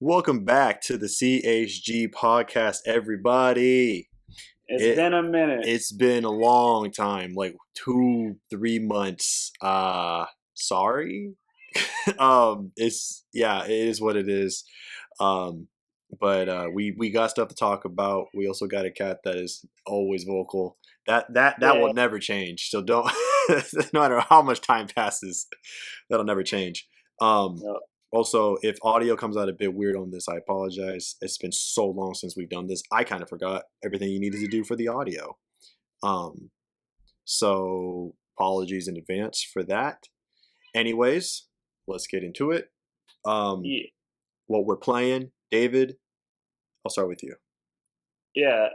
Welcome back to the CHG podcast, everybody. It's been a minute. It's been a long time, like 2-3 months. Sorry. It is what it is. But we got stuff to talk about. We also got a cat that is always vocal. That will never change. So don't no matter how much time passes, that'll never change. Yep. Also, if audio comes out a bit weird on this, I apologize. It's been so long since we've done this. I kind of forgot everything you needed to do for the audio. So apologies in advance for that. Anyways, let's get into it. What we're playing, David, I'll start with you. Yeah,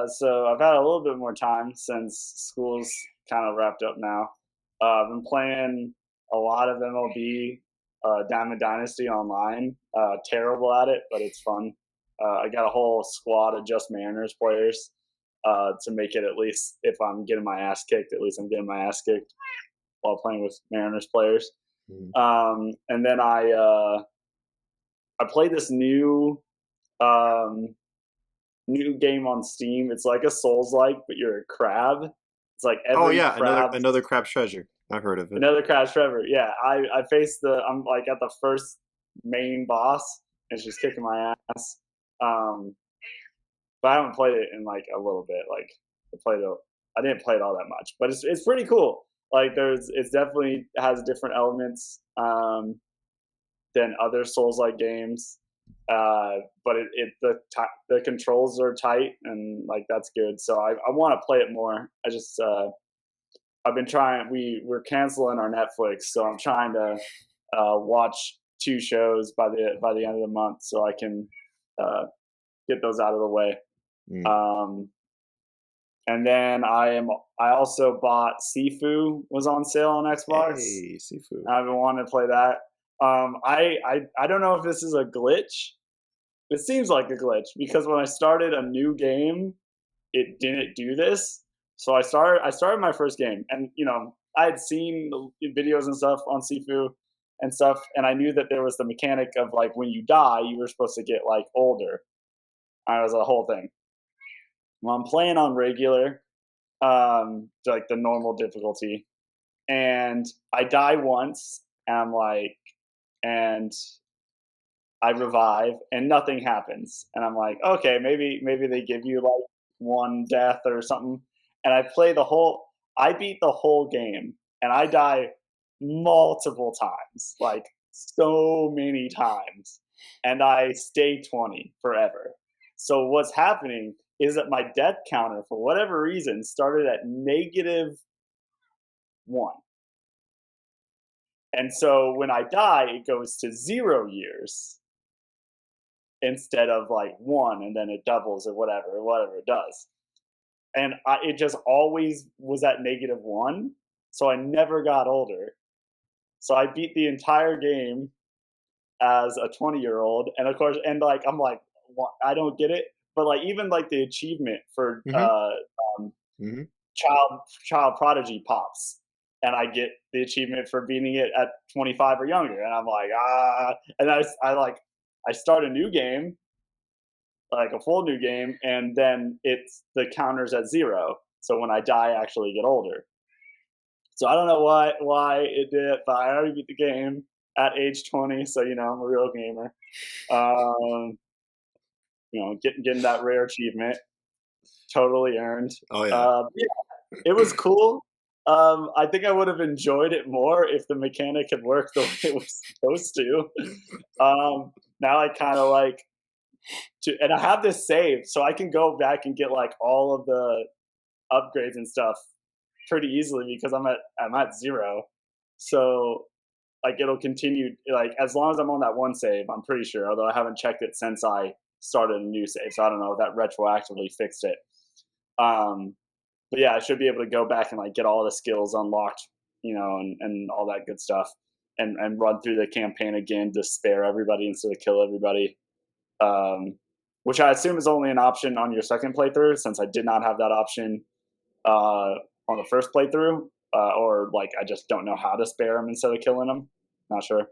so I've had a little bit more time since school's kind of wrapped up now. I've been playing a lot of MLB, Diamond Dynasty online. Terrible at it, but it's fun. I got a whole squad of just Mariners players to make it, at least if I'm getting my ass kicked, at least I'm getting my ass kicked while playing with Mariners players. Mm-hmm. And then I played this new game on Steam. It's like a Souls-like, but you're a crab. It's like another crab's treasure. I've heard of it. Another crab's treasure. Yeah, I faced I'm like at the first main boss, and she's kicking my ass. But I haven't played it in like a little bit. Like I didn't play it all that much, but it's pretty cool. Like it's definitely has different elements than other Souls-like games. But the controls are tight, and like that's good. So I want to play it more. I just I've been trying. We're canceling our Netflix, so I'm trying to watch 2 shows by the end of the month, so I can get those out of the way. And then I also bought Sifu, was on sale on Xbox. Hey, Sifu. I've been wanting to play that. I don't know if this is a glitch. It seems like a glitch because when I started a new game, it didn't do this. So I started my first game, and I had seen the videos and stuff on Sifu and stuff, and I knew that there was the mechanic of like when you die, you were supposed to get like older. It was a whole thing. Well, I'm playing on regular, like the normal difficulty, and I die once, and I revive, and nothing happens, and I'm like, okay, maybe they give you like one death or something. And I beat the whole game, and I die multiple times, like so many times, and I stay 20 forever. So what's happening is that my death counter, for whatever reason, started at -1. And so when I die, it goes to 0 years instead of like 1, and then it doubles or whatever it does. And it just always was at -1, so I never got older. So I beat the entire game as a 20-year-old, and of course, and like I'm like, I don't get it, but like even like the achievement for child prodigy pops, and I get the achievement for beating it at 25 or younger, and I'm like and I start a new game, like a full new game, and then the counter's at 0. So when I die, I actually get older. So I don't know why it did, but I already beat the game at age 20. So I'm a real gamer. Getting that rare achievement, totally earned. Oh yeah. Yeah, it was cool. I think I would have enjoyed it more if the mechanic had worked the way it was supposed to. Now I kind of like. And I have this saved, so I can go back and get like all of the upgrades and stuff pretty easily because I'm at 0. So like it'll continue, like as long as I'm on that one save, I'm pretty sure. Although I haven't checked it since I started a new save, so I don't know if that retroactively fixed it. But yeah, I should be able to go back and like get all the skills unlocked, and all that good stuff, and run through the campaign again to spare everybody instead of kill everybody. Which I assume is only an option on your second playthrough, since I did not have that option on the first playthrough, or like I just don't know how to spare them instead of killing them. Not sure.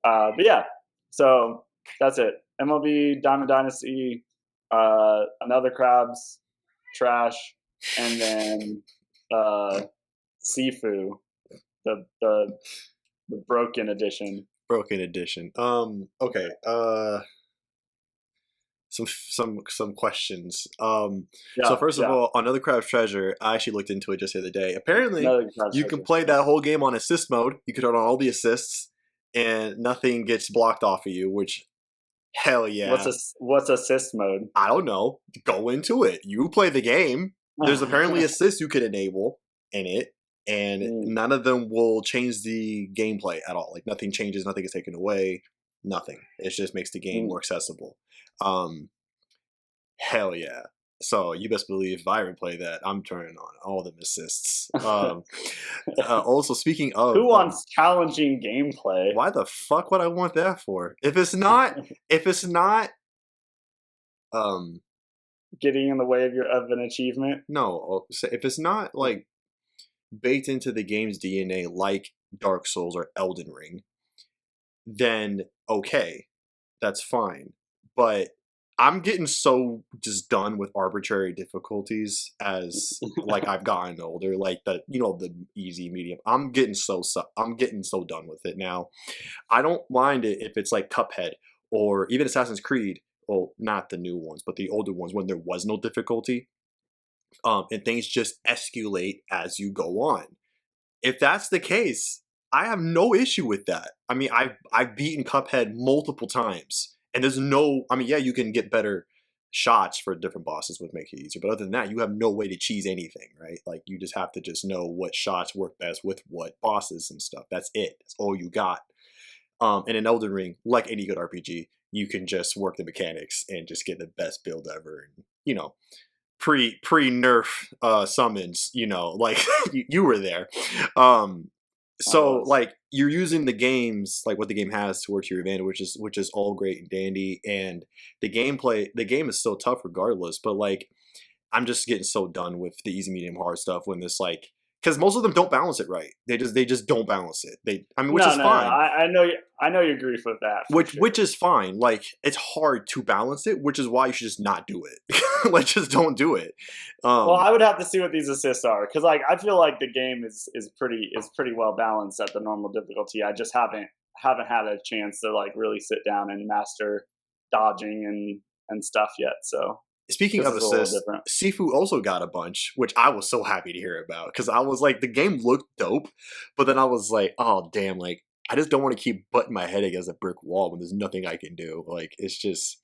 But yeah, so That's it. MLB, Diamond Dynasty, another Crabs, trash, and then Sifu, the broken edition. Broken edition. Okay. Some questions. So Yeah, first of yeah. all, Another Crab's Treasure, I actually looked into it just the other day. Apparently, Another Crabs you can treasure. play that whole game on assist mode. You can turn on all the assists, and nothing gets blocked off of you. Which, hell yeah! What's assist mode? I don't know. Go into it. You play the game. There's apparently assists you can enable in it, and none of them will change the gameplay at all. Like nothing changes, nothing is taken away, nothing. It just makes the game more accessible. Hell yeah. So you best believe if I ever play that, I'm turning on all them assists. Also, speaking of, Who wants challenging gameplay? why the fuck would I want that for? If it's not, getting in the way of an achievement. no, if it's not like baked into the game's DNA, like Dark Souls or Elden Ring, then okay, that's fine. But I'm getting so just done with arbitrary difficulties as like I've gotten older, like the easy, medium. I'm getting so done with it now. I don't mind it if it's like Cuphead or even Assassin's Creed. Well, not the new ones, but the older ones when there was no difficulty, and things just escalate as you go on. If that's the case, I have no issue with that. I mean, I've beaten Cuphead multiple times, and there's no. I mean, yeah, you can get better shots for different bosses, would make it easier. But other than that, you have no way to cheese anything, right? Like you just have to just know what shots work best with what bosses and stuff. That's it. That's all you got. And in Elden Ring, like any good RPG, you can just work the mechanics and just get the best build ever. And pre nerf summons, like you were there. So like you're using the games, like what the game has to work to your advantage, which is all great and dandy. And the game is still tough regardless. But like I'm just getting so done with the easy, medium, hard stuff when this like. Because most of them don't balance it right. They just don't balance it. Which is fine. I know your grief with that. Which is fine. Like it's hard to balance it, which is why you should just not do it. Like just don't do it. Well, I would have to see what these assists are because like I feel like the game is pretty well balanced at the normal difficulty. I just haven't had a chance to like really sit down and master dodging and stuff yet. So. Speaking of assists, Sifu also got a bunch, which I was so happy to hear about because I was like, the game looked dope, but then I was like, oh damn, like I just don't want to keep butting my head against a brick wall when there's nothing I can do. Like it's just,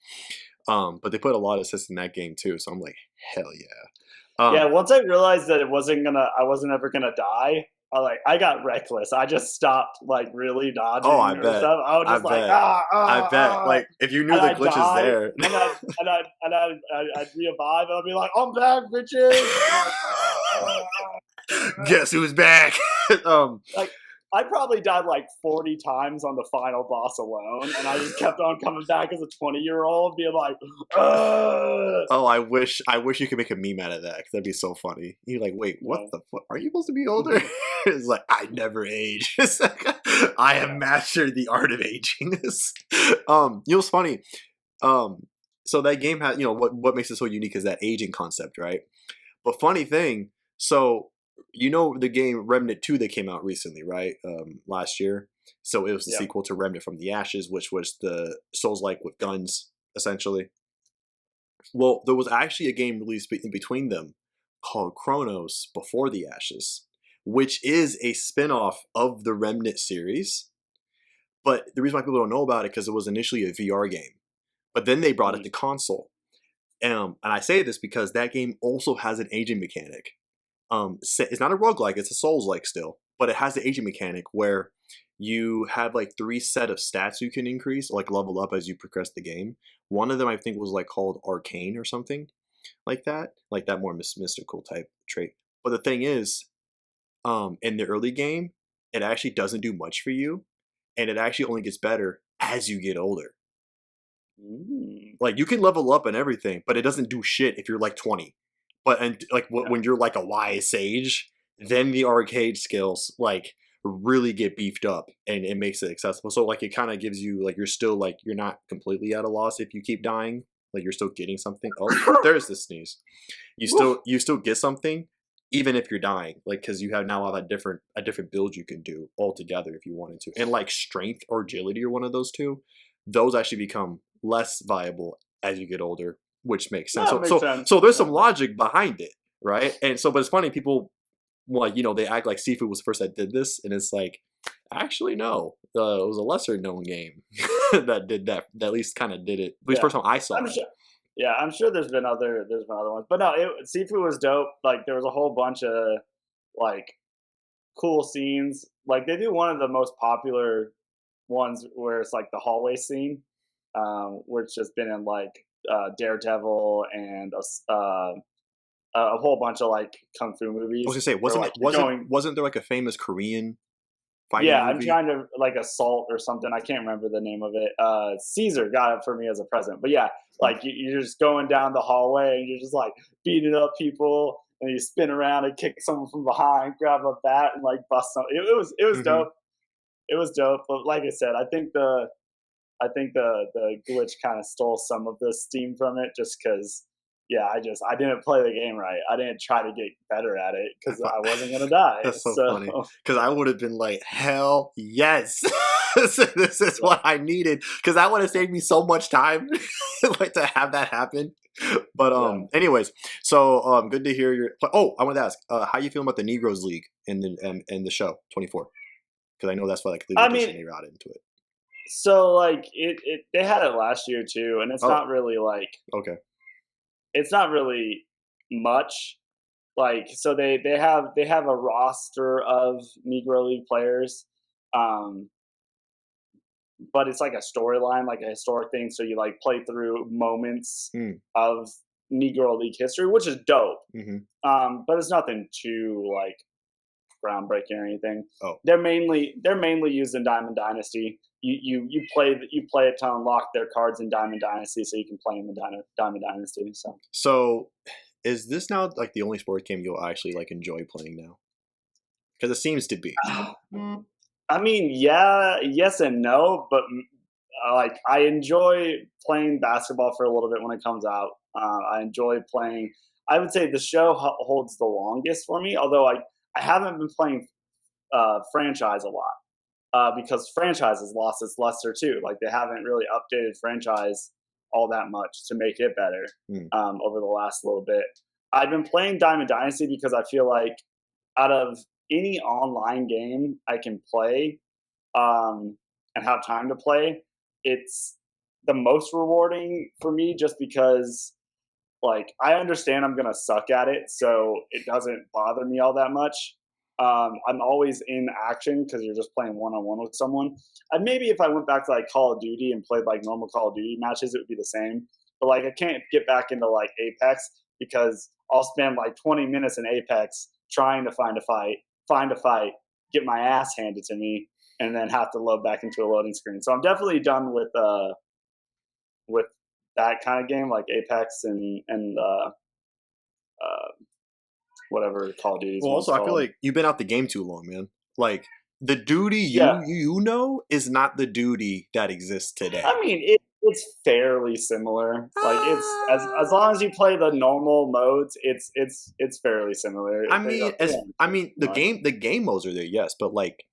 but they put a lot of assists in that game too, so I'm like, hell yeah. Yeah, once I realized that I wasn't ever gonna die. I got reckless. I just stopped like really dodging. Oh, I bet. Stuff. I was just I bet. Like if you knew the glitches there, and I'd revive and I'd be like, I'm back, bitches. Guess who's back? Like I probably died like 40 times on the final boss alone, and I just kept on coming back as a 20-year-old, being like, ugh! Oh, I wish you could make a meme out of that, because that'd be so funny. You're like, wait, what the fuck? Are you supposed to be older? It's like, I never age. I have mastered the art of aging. It's funny. So that game has, what makes it so unique is that aging concept, right? But funny thing, so the game Remnant 2 that came out recently, right? Last year. So it was the sequel to Remnant from the Ashes, which was the Souls-like with guns, essentially. Well, there was actually a game released in between them called Chronos Before the Ashes, which is a spin-off of the Remnant series. But the reason why people don't know about it because it was initially a VR game. But then they brought it to console. And I say this because that game also has an aging mechanic. It's not a roguelike, it's a Souls-like still, but it has the aging mechanic where you have like 3 set of stats you can increase, like level up as you progress the game. One of them I think was like called Arcane or something like that more mystical type trait. But the thing is, in the early game, it actually doesn't do much for you, and it actually only gets better as you get older. Like you can level up and everything, but it doesn't do shit if you're like 20. But when you're like a wise sage, then the arcade skills like really get beefed up, and it makes it accessible. So like it kind of gives you like you're still like you're not completely at a loss if you keep dying. Like you're still getting something. Oh, there's the sneeze. You still get something even if you're dying, like because you have now have a different build you can do altogether if you wanted to, and like strength or agility are one of those two. Those actually become less viable as you get older, which makes sense. That makes sense. So there's some logic behind it, right? And so, but it's funny people like they act like Seafood was the first that did this, and it's like actually no, it was a lesser known game that did that. That at least kind of did it. At least first time I saw it. Sure. Yeah, I'm sure there's been other ones, but no, Seafood was dope. Like there was a whole bunch of like cool scenes. Like they do one of the most popular ones where it's like the hallway scene, which has been in like Daredevil and a whole bunch of like kung fu movies. I was gonna say, wasn't there like a famous Korean fighting movie? I'm trying to like Assault or something. I can't remember the name of it. Caesar got it for me as a present. But yeah, like you're just going down the hallway and you're just like beating up people, and you spin around and kick someone from behind, grab a bat and like bust them. It was dope. It was dope. But like I said, I think the glitch kind of stole some of the steam from it, just because. Yeah, I didn't play the game right. I didn't try to get better at it because I wasn't gonna die. That's so funny. Because I would have been like, hell yes, this is what I needed. Because that would have saved me so much time, like to have that happen. But anyways, so good to hear your. Oh, I wanted to ask, how you feeling about the Negroes League in the show 24? Because I know that's why like they got into it. So like they had it last year too, and it's not really like okay. It's not really much, like so they have a roster of Negro League players, but it's like a storyline, like a historic thing. So you like play through moments of Negro League history, which is dope. But it's nothing too like groundbreaking or anything. They're mainly used in Diamond Dynasty. You play it to unlock their cards in Diamond Dynasty, so you can play them in Diamond Dynasty. So is this now like the only sports game you'll actually like enjoy playing now? Because it seems to be. I mean, yeah, yes and no, but like I enjoy playing basketball for a little bit when it comes out. I enjoy playing. I would say the show holds the longest for me, although I haven't been playing franchise a lot because franchise has lost its luster too. Like they haven't really updated franchise all that much to make it better over the last little bit. I've been playing Diamond Dynasty because I feel like out of any online game I can play and have time to play, it's the most rewarding for me just because like I understand I'm gonna suck at it, so it doesn't bother me all that much. I'm always in action because you're just playing one-on-one with someone. And maybe if I went back to like Call of Duty and played like normal Call of Duty matches, it would be the same. But like I can't get back into like Apex because I'll spend like 20 minutes in Apex trying to find a fight, get my ass handed to me, and then have to load back into a loading screen. So I'm definitely done with that kind of game, like Apex and whatever Call of Duty. Well, also I feel like you've been out the game too long, man. Like the duty you know is not the duty that exists today. I mean, it's fairly similar. Like it's as long as you play the normal modes, it's fairly similar. I mean, the game modes are there, yes, but like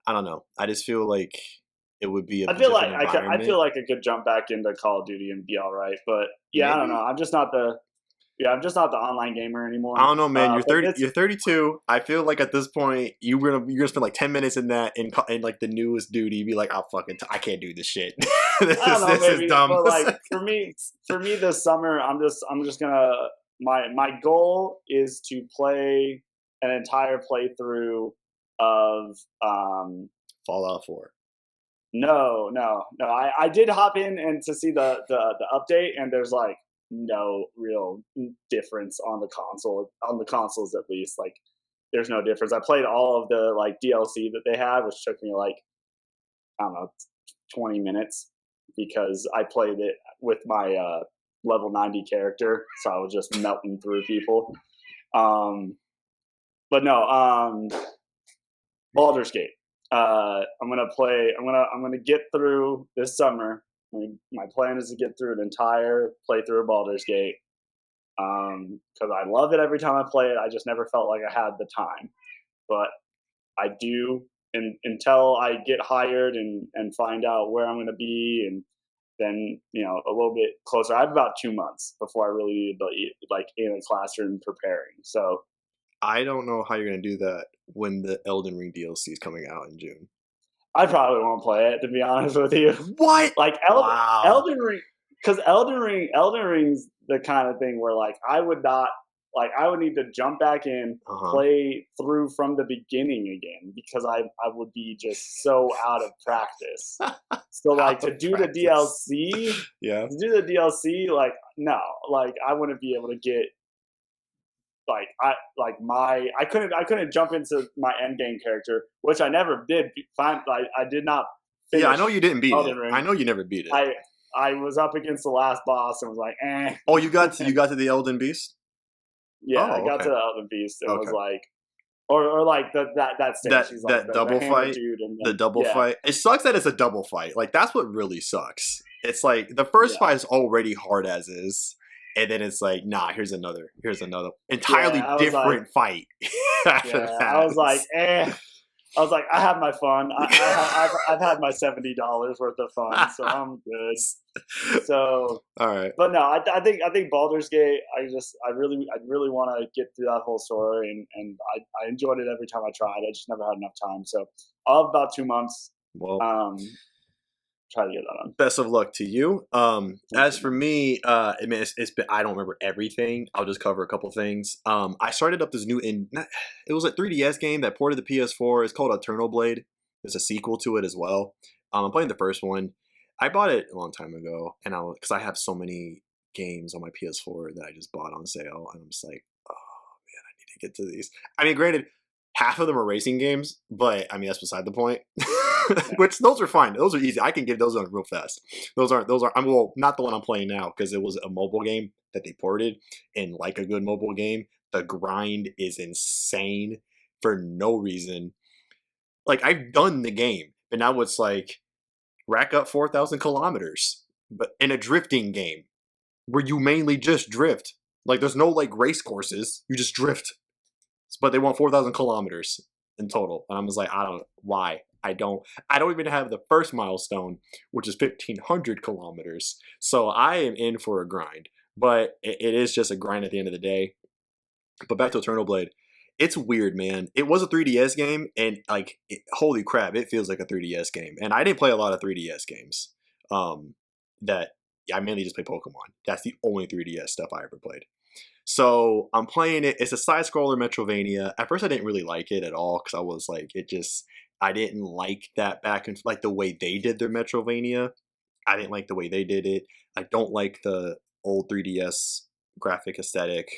I don't know. I just feel like it would be. I feel like I could jump back into Call of Duty and be all right, but yeah, maybe. I don't know. I'm just not the online gamer anymore. I don't know, man. You're 30. You're 32. I feel like at this point you're gonna spend like 10 minutes in that in like the newest duty. Be like, I can't do this shit. this is dumb. But like for me this summer, I'm just gonna my goal is to play an entire playthrough of Fallout 4. No. I did hop in and to see the update, and there's like no real difference on the consoles at least. Like there's no difference. I played all of the like DLC that they had, which took me like I don't know 20 minutes because I played it with my level 90 character, so I was just melting through people. But no, Baldur's Gate. I'm gonna play. I'm gonna get through this summer. My plan is to get through an entire playthrough of Baldur's Gate. Because I love it every time I play it. I just never felt like I had the time, but I do. And until I get hired and find out where I'm gonna be, and then a little bit closer. I have about 2 months before I really need to be like in a classroom preparing. So I don't know how you're gonna do that when the Elden Ring DLC is coming out in June. I probably won't play it, to be honest with you. What? Like Wow. Elden Ring, because Elden Ring's the kind of thing where like I would not like I would need to jump back in, play through from the beginning again because I would be just so out of practice. So like to do the DLC, like no, like I wouldn't be able to get I couldn't jump into my end game character, which I never did find. I did not finish. Yeah, I know you didn't beat Elden it. Ring. I know you never beat it. I was up against the last boss and was like, eh. Oh, you got to the Elden Beast? Yeah, I got to the Elden Beast and was like, or like that stage. That double fight, dude, and the double fight. It sucks that it's a double fight. Like that's what really sucks. It's like the first fight is already hard as is. And then it's like, nah, here's another entirely different fight. I was like, eh. I was like, I have my fun. I've had my $70 worth of fun, so I'm good. So, all right. But no, I think Baldur's Gate. I really want to get through that whole story, and I enjoyed it every time I tried. I just never had enough time. So I'll have about 2 months. Well, try to get that on. Best of luck to you. As for me, I mean, it's been, I don't remember everything. I'll just cover a couple things. I started up this new it was a 3DS game that ported to PS4. It's called Eternal Blade. There's a sequel to it as well. I'm playing the first one. I bought it a long time ago, and because I have so many games on my PS4 that I just bought on sale, and I'm just like, oh man, I need to get to these. I mean, granted, half of them are racing games, but I mean that's beside the point. Which those are fine. Those are easy. I can get those on real fast. Those are. Well, not the one I'm playing now because it was a mobile game that they ported, and like a good mobile game, the grind is insane for no reason. Like I've done the game, but now it's like rack up 4,000 kilometers, but in a drifting game where you mainly just drift. Like there's no like race courses. You just drift. But they want 4,000 kilometers in total. And I'm just like, I don't know why. I don't even have the first milestone, which is 1,500 kilometers. So I am in for a grind. But it is just a grind at the end of the day. But back to Eternal Blade. It's weird, man. It was a 3DS game, and like, holy crap, it feels like a 3DS game. And I didn't play a lot of 3DS games. I mainly just play Pokemon. That's the only 3DS stuff I ever played. So I'm playing it. It's a side-scroller Metrovania. At first, I didn't really like it at all because I was like, I didn't like that back and like the way they did their Metrovania. I didn't like the way they did it. I don't like the old 3DS graphic aesthetic.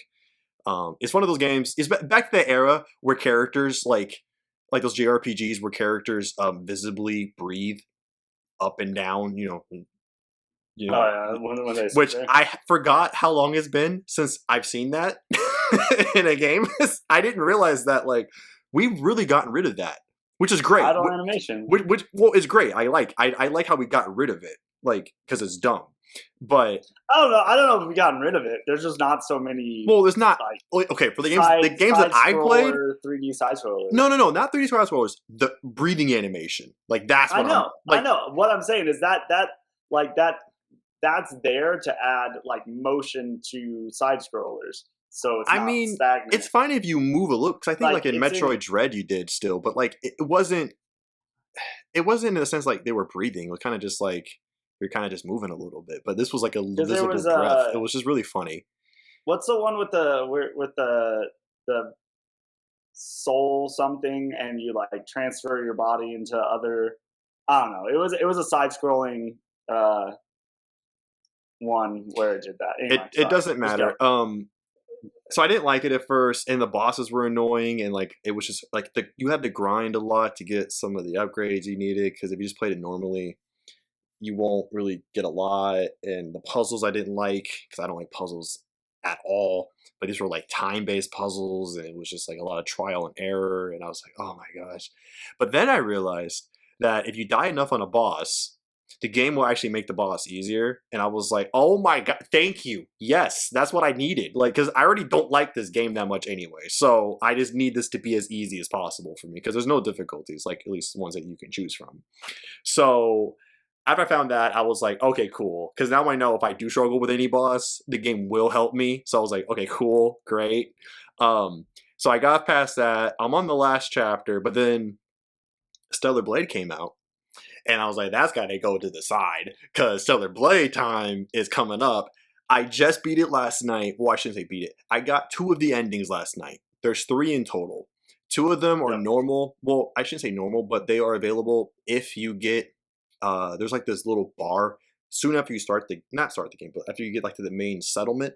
It's one of those games. It's back to the era where characters like those JRPGs where characters visibly breathe up and down. Which I forgot how long it's been since I've seen that in a game. I didn't realize that like we've really gotten rid of that, which is great. Idle animation, which is great. I like how we got rid of it, like because it's dumb. But I don't know if we've gotten rid of it. There's just not so many. Well, there's not. Like, okay, for the games that I played, 3D side scrollers. No, not 3D side scrollers. The breathing animation, like that's what I know. What I'm saying is that's there to add like motion to side scrollers. So it's not stagnant. It's fine if you move a little because I think like in Metroid Dread you did still, but like it wasn't in a sense like they were breathing. It was kind of just like you're kind of just moving a little bit. But this was like a visible breath. It was just really funny. What's the one with the soul something and you like transfer your body into other? I don't know. It was a side scrolling one where it did that. Anyway, it doesn't matter. So I didn't like it at first, and the bosses were annoying, and like it was just like you had to grind a lot to get some of the upgrades you needed. Because if you just played it normally, you won't really get a lot. And the puzzles I didn't like because I don't like puzzles at all. But these were like time-based puzzles, and it was just like a lot of trial and error. And I was like, oh my gosh. But then I realized that if you die enough on a boss, the game will actually make the boss easier. And I was like, oh my god, thank you. Yes, that's what I needed. Like, because I already don't like this game that much anyway. So I just need this to be as easy as possible for me, because there's no difficulties, like at least the ones that you can choose from. So after I found that, I was like, okay, cool. Because now I know if I do struggle with any boss, the game will help me. So I was like, okay, cool, great. So I got past that. I'm on the last chapter, but then Stellar Blade came out. And I was like, that's got to go to the side, because Stellar Blade time is coming up. I just beat it last night. Well, I shouldn't say beat it. I got 2 of the endings last night. There's 3 in total. 2 of them are normal. Well, I shouldn't say normal, but they are available if you get, there's like this little bar. Soon after you start the, not start the game, but after you get like to the main settlement,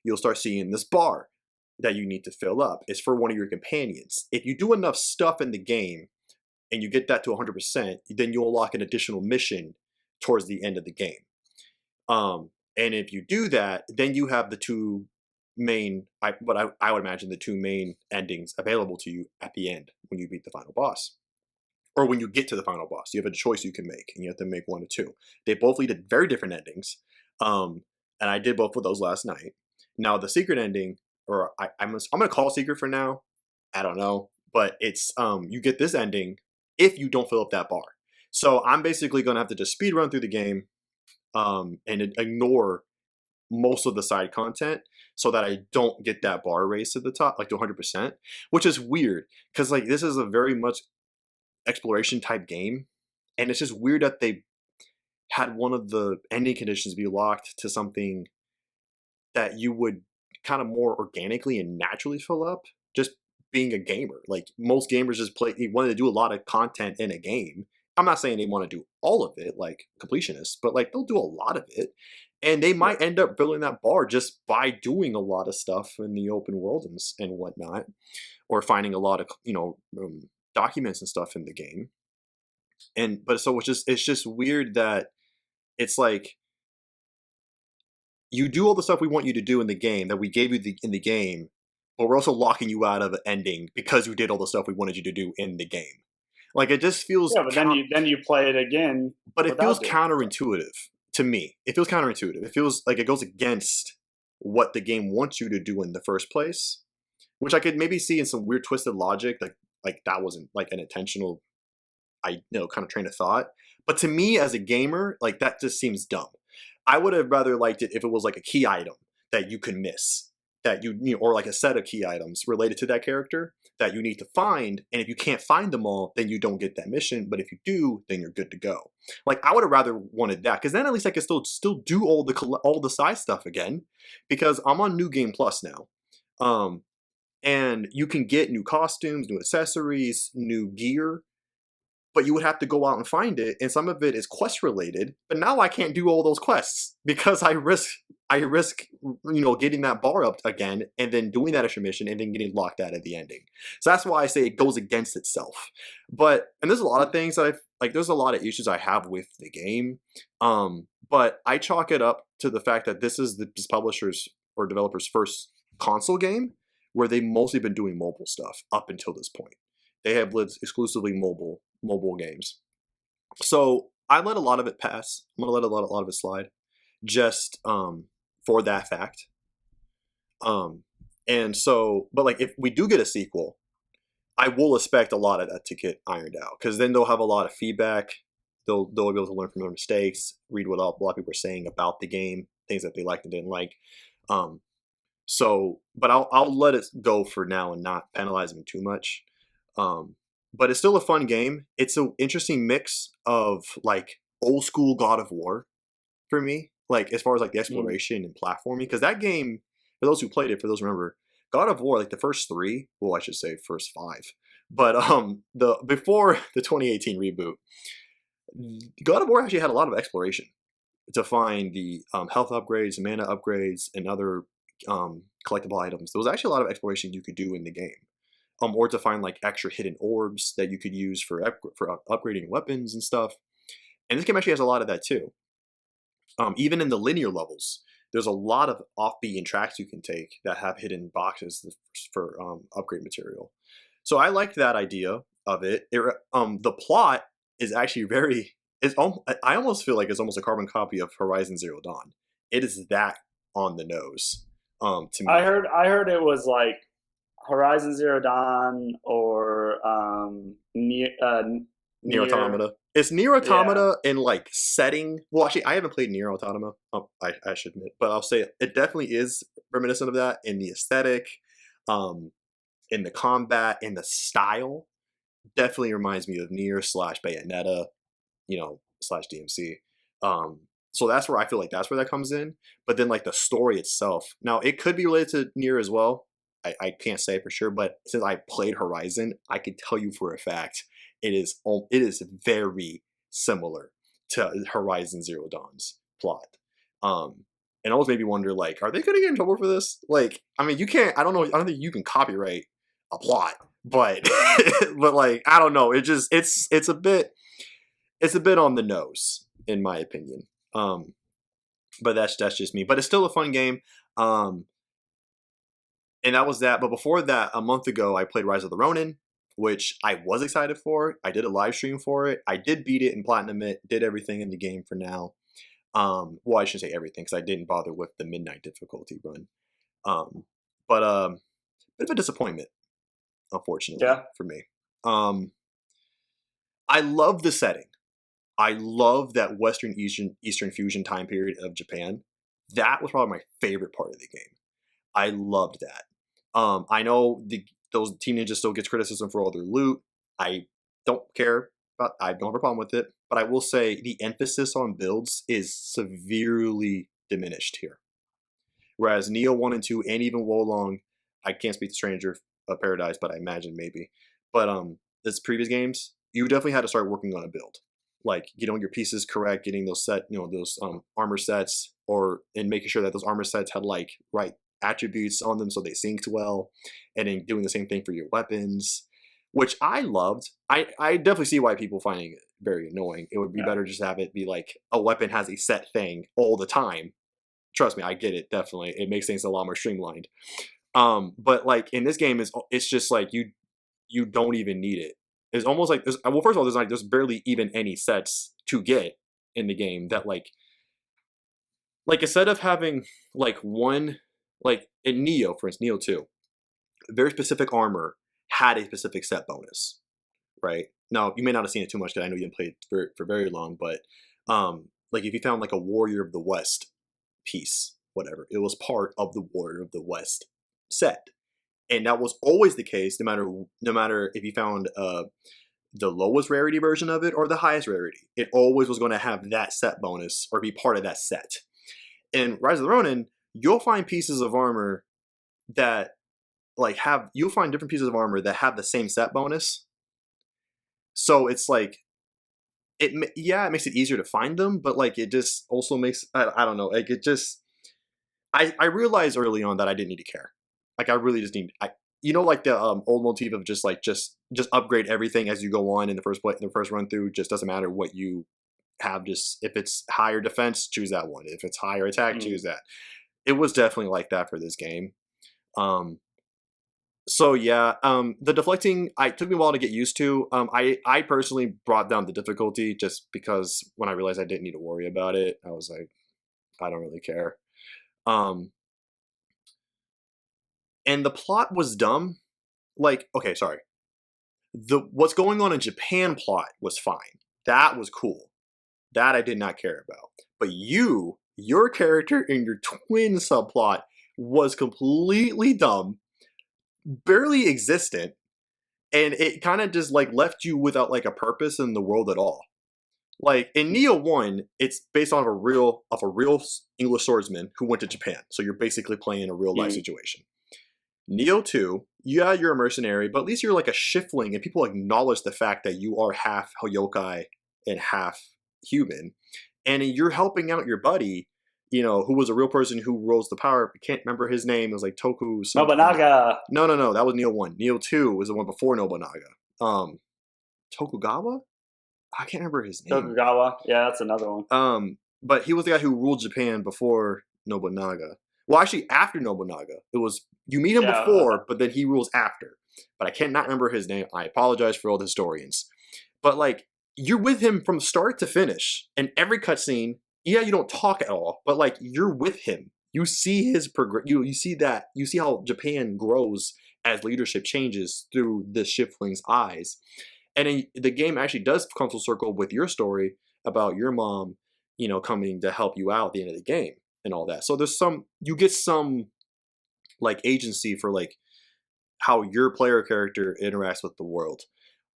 you'll start seeing this bar that you need to fill up. It's for one of your companions. If you do enough stuff in the game, and you get that to 100%, then you'll unlock an additional mission towards the end of the game. And if you do that, then you have the 2 main, I would imagine the 2 main endings available to you at the end when you beat the final boss. Or when you get to the final boss. You have a choice you can make, and you have to make 1 or 2. They both lead to very different endings. And I did both of those last night. Now, the secret ending, or I'm going to call it secret for now. I don't know. But it's, you get this ending if you don't fill up that bar. So I'm basically going to have to just speed run through the game and ignore most of the side content so that I don't get that bar raised to the top, like to 100%, which is weird because like this is a very much exploration type game. And it's just weird that they had one of the ending conditions be locked to something that you would kind of more organically and naturally fill up just being a gamer. Like most gamers just wanted to do a lot of content in a game. I'm not saying they want to do all of it like completionists, but like they'll do a lot of it. And they might end up filling that bar just by doing a lot of stuff in the open world and whatnot, or finding a lot of, documents and stuff in the game. But so it's just weird that it's like, you do all the stuff we want you to do in the game that we gave you in the game, but we're also locking you out of the ending because you did all the stuff we wanted you to do in the game. Like it just feels but then you play it again. But it feels counterintuitive to me. It feels counterintuitive. It feels like it goes against what the game wants you to do in the first place, which I could maybe see in some weird twisted logic, like that wasn't like an intentional, kind of train of thought. But to me as a gamer, like that just seems dumb. I would have rather liked it if it was like a key item that you can miss, that or like a set of key items related to that character that you need to find. And if you can't find them all, then you don't get that mission. But if you do, then you're good to go. Like I would have rather wanted that, because then at least I could still do all the side stuff again, because I'm on New Game Plus now. And you can get new costumes, new accessories, new gear, but you would have to go out and find it, and some of it is quest related. But now I can't do all those quests because I risk getting that bar up again, and then doing that extra mission, and then getting locked out at the ending. So that's why I say it goes against itself. And there's a lot of things there's a lot of issues I have with the game. But I chalk it up to the fact that this is this publisher's or developer's first console game where they've mostly been doing mobile stuff up until this point. They have lived exclusively mobile games. So I let a lot of it pass. I'm gonna let a lot of it slide, just for that fact. And so, but like if we do get a sequel, I will expect a lot of that to get ironed out, because then they'll have a lot of feedback. They'll be able to learn from their mistakes, read what a lot of people are saying about the game, things that they liked and didn't like. But I'll let it go for now and not penalize them too much. But it's still a fun game. It's an interesting mix of like old school God of War for me, like as far as like the exploration and platforming, because that game, for those who played it, for those who remember, God of War, like the first 3, well, I should say first 5, but before the 2018 reboot, God of War actually had a lot of exploration to find the health upgrades, mana upgrades, and other collectible items. There was actually a lot of exploration you could do in the game. Or to find like extra hidden orbs that you could use for upgrading weapons and stuff. And this game actually has a lot of that too. Even in the linear levels, there's a lot of offbeaten tracks you can take that have hidden boxes for upgrade material. So I liked that idea of it. The plot is actually I almost feel like it's almost a carbon copy of Horizon Zero Dawn. It is that on the nose, to me. I heard it was like Horizon Zero Dawn or Nier Near. Automata. It's Nier Yeah, Automata in like setting. Well, actually, I haven't played Nier Automata. I should admit, but I'll say it definitely is reminiscent of that in the aesthetic, um, in the combat, in the style. Definitely reminds me of Nier slash Bayonetta, slash DMC. So that's where I feel like that's where that comes in. But then like the story itself, now it could be related to Nier as well. I can't say for sure, but since I played Horizon, I can tell you for a fact it is very similar to Horizon Zero Dawn's plot. And always made me wonder, like, are they gonna get in trouble for this? Like, I mean, you can't. I don't know. I don't think you can copyright a plot, but but like, I don't know. It's a bit on the nose in my opinion. But that's just me. But it's still a fun game. And that was that. But before that, a month ago, I played Rise of the Ronin, which I was excited for. I did a live stream for it. I did beat it and platinum it. Did everything in the game for now. Well, I shouldn't say everything because I didn't bother with the midnight difficulty run. But bit of a disappointment, unfortunately, yeah. for me. I love the setting. I love that Western Eastern fusion time period of Japan. That was probably my favorite part of the game. I loved that. I know those Team Ninja still gets criticism for all their loot. I don't care. I don't have a problem with it. But I will say the emphasis on builds is severely diminished here. Whereas Neo 1 and 2 and even Wolong, I can't speak to Stranger of Paradise, but I imagine maybe. But this previous games, you definitely had to start working on a build. Like getting your pieces correct, getting those armor sets, and making sure that those armor sets had like right attributes on them so they synced well, and then doing the same thing for your weapons, which I loved. I definitely see why people finding it very annoying. It would be better just to have it be like a weapon has a set thing all the time. Trust me, I get it. Definitely, it makes things a lot more streamlined. But like in this game, it's just like you don't even need it. It's almost like well, first of all, there's barely even any sets to get in the game that like instead of having like one, like in Neo, for instance, Neo 2, very specific armor had a specific set bonus, right? Now you may not have seen it too much because I know you didn't play it for very long, but like if you found like a Warrior of the West piece, whatever, it was part of the Warrior of the West set. And that was always the case, no matter if you found the lowest rarity version of it or the highest rarity. It always was going to have that set bonus or be part of that set. In Rise of the Ronin, you'll find pieces of armor that you'll find different pieces of armor that have the same set bonus. So it's like it makes it easier to find them, but like it just also makes I don't know, like it just I realized early on that I didn't need to care. Like I really just need like the old motif of just upgrade everything as you go on in the first run through. Just doesn't matter what you have. Just if it's higher defense, choose that one. If it's higher attack, choose that. It was definitely like that for this game. So yeah, the deflecting took me a while to get used to. I personally brought down the difficulty just because when I realized I didn't need to worry about it, I was like, I don't really care. And the plot was dumb. Like, okay, sorry. What's going on in Japan plot was fine. That was cool. That I did not care about. But your character in your twin subplot was completely dumb, barely existent, and it kind of just like left you without like a purpose in the world at all. Like in Neo 1, it's based on a real English swordsman who went to Japan. So you're basically playing a real life situation. Neo 2, yeah, you're a mercenary, but at least you're like a shifling, and people acknowledge the fact that you are half yokai and half human, and you're helping out your buddy, who was a real person who rose the power. I can't remember his name. It was like Toku something. Nobunaga. No, that was Neo 1. Neo 2 was the one before Nobunaga. Tokugawa? I can't remember his name. Tokugawa. Yeah, that's another one. But he was the guy who ruled Japan before Nobunaga. Well, actually, after Nobunaga, it was you meet him Yeah, before, but then he rules after. But I cannot remember his name. I apologize for all the historians. But like, you're with him from start to finish, and every cutscene. Yeah, you don't talk at all, but like you're with him. You see his progress. You see that. You see how Japan grows as leadership changes through the shiftling's eyes. And the game actually does come full circle with your story about your mom, coming to help you out at the end of the game and all that. So you get some like agency for like how your player character interacts with the world.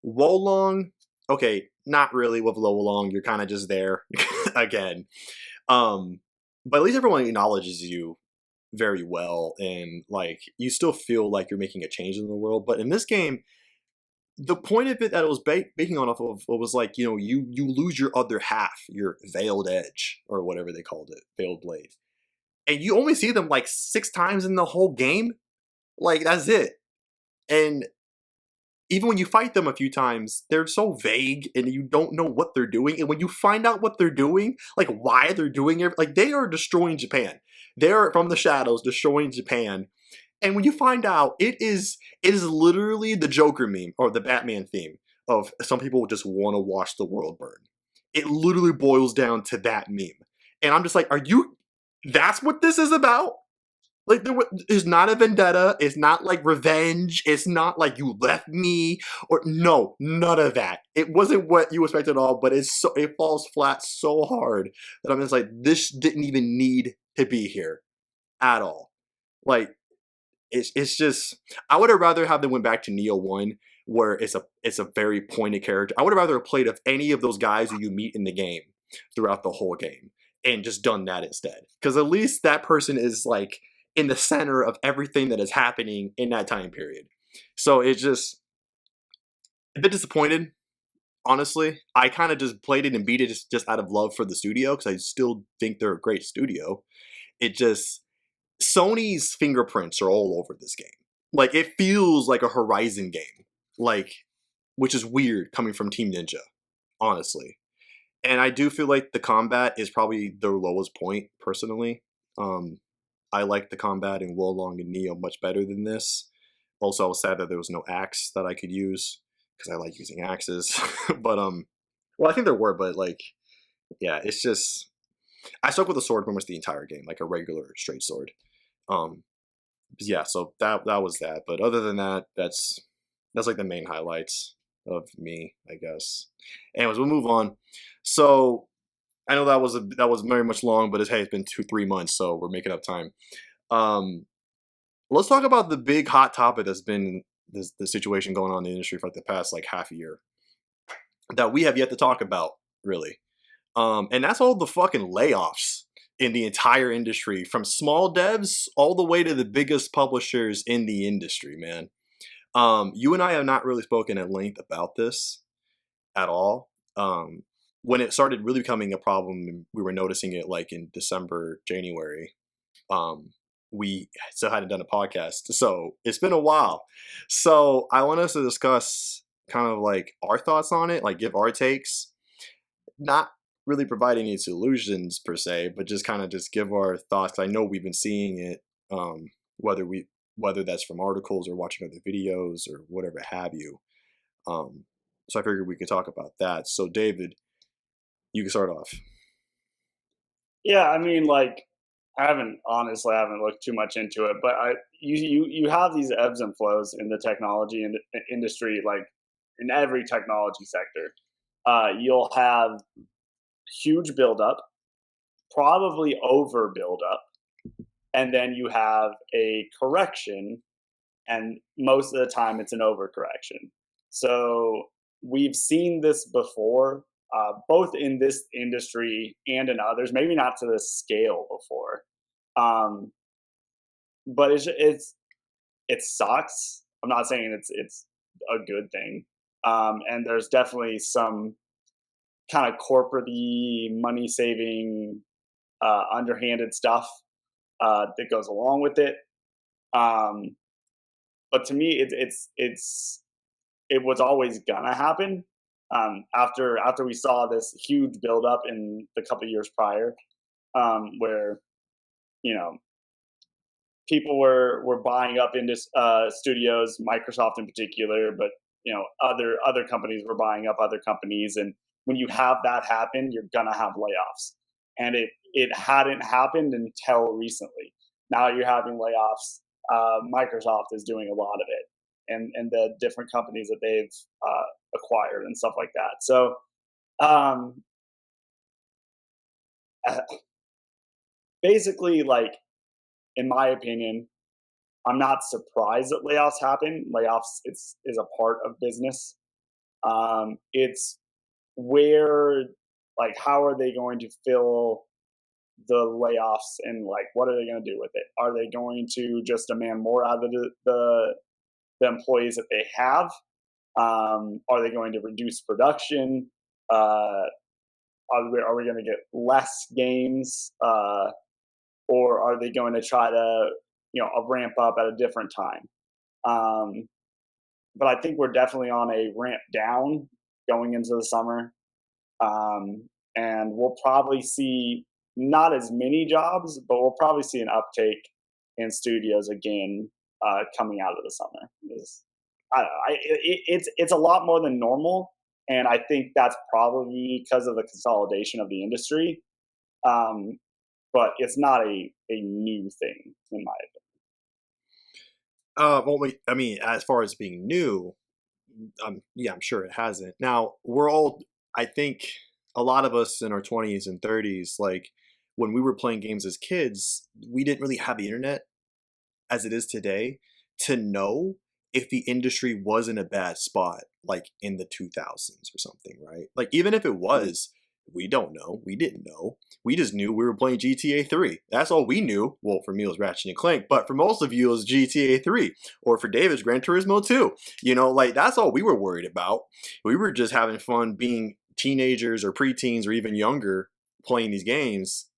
Wolong, okay, not really with Wolong. You're kind of just there again. Um, but at least everyone acknowledges you very well, and like you still feel like you're making a change in the world. But in this game, the point of it that it was baking on off of was like you lose your other half, your veiled edge or whatever they called it, veiled blade, and you only see them like 6 times in the whole game. Like that's it, and even when you fight them a few times, they're so vague and you don't know what they're doing. And when you find out what they're doing, like why they're doing it, like they are destroying Japan. They're from the shadows destroying Japan. And when you find out, it is literally the Joker meme or the Batman theme of some people just want to watch the world burn. It literally boils down to that meme. And I'm just like, that's what this is about? Like there's not a vendetta. It's not like revenge. It's not like you left me or no, none of that. It wasn't what you expected at all. But it falls flat so hard that I'm just like, this didn't even need to be here at all. Like it's just I would have rather have them went back to Neo 1 where it's a very pointed character. I would have rather have played of any of those guys who you meet in the game throughout the whole game and just done that instead. Because at least that person is like in the center of everything that is happening in that time period. So it's just a bit disappointed, honestly. I kind of just played it and beat it just out of love for the studio because I still think they're a great studio. It just Sony's fingerprints are all over this game. Like it feels like a Horizon game, like which is weird coming from Team Ninja, honestly. And I do feel like the combat is probably their lowest point, personally. I like the combat in Wolong and Neo much better than this. Also, I was sad that there was no axe that I could use because I like using axes. But well, I think there were, but like, yeah, it's just I stuck with the sword pretty much the entire game, like a regular straight sword. Um, yeah, so that was that. But other than that, that's like the main highlights of me, I guess. Anyways, we'll move on. So I know that was very much long, but it's been 2-3 months, so we're making up time. Um, let's talk about the big hot topic that's been the situation going on in the industry for like the past like half a year that we have yet to talk about, really. And that's all the fucking layoffs in the entire industry, from small devs all the way to the biggest publishers in the industry, man. You and I have not really spoken at length about this at all. When it started really becoming a problem, we were noticing it like in December, January. Um, we still hadn't done a podcast, so it's been a while. So I want us to discuss kind of like our thoughts on it, like give our takes, not really providing any solutions per se, but just kind of just give our thoughts. 'Cause I know we've been seeing it, whether that's from articles or watching other videos or whatever have you. Um, so I figured we could talk about that. So David, you can start off. yeah. I mean, like, I haven't looked too much into it, but you have these ebbs and flows in the technology industry, like in every technology sector. You'll have huge buildup, probably over buildup, and then you have a correction, and most of the time it's an overcorrection. So we've seen this before, both in this industry and in others. Maybe not to this scale before, um, but it sucks. I'm not saying it's a good thing, and there's definitely some kind of corporate money saving, underhanded stuff that goes along with it. Um, but to me, it was always gonna happen. After we saw this huge buildup in the couple years prior, where you know, people were buying up into studios, Microsoft in particular, but other companies were buying up other companies, and when you have that happen, you're gonna have layoffs, and it hadn't happened until recently. Now you're having layoffs. Microsoft is doing a lot of it, and the different companies that they've acquired and stuff like that. So um, basically, like in my opinion, I'm not surprised that layoffs happen. Layoffs is a part of business. It's where, like, how are they going to fill the layoffs, and like what are they going to do with it? Are they going to just demand more out of the employees that they have? Are they going to reduce production? Are we going to get less games? Or are they going to try to ramp up at a different time? Um, but I think we're definitely on a ramp down going into the summer, and we'll probably see not as many jobs, but we'll probably see an uptake in studios again coming out of the summer. I don't know, it's a lot more than normal, and I think that's probably because of the consolidation of the industry. Um, but it's not a new thing in my opinion. Well, I mean, as far as being new, yeah, I'm sure it hasn't. Now, we're all, I think, a lot of us in our 20s and 30s, like when we were playing games as kids, we didn't really have the internet as it is today to know if the industry was in a bad spot, like in the 2000s or something, right? Like, even if it was, we don't know. We didn't know. We just knew we were playing GTA 3. That's all we knew. Well, for me, it was Ratchet and Clank, but for most of you, it was GTA 3. Or for David's, Gran Turismo 2. Like, that's all we were worried about. We were just having fun being teenagers or preteens or even younger playing these games,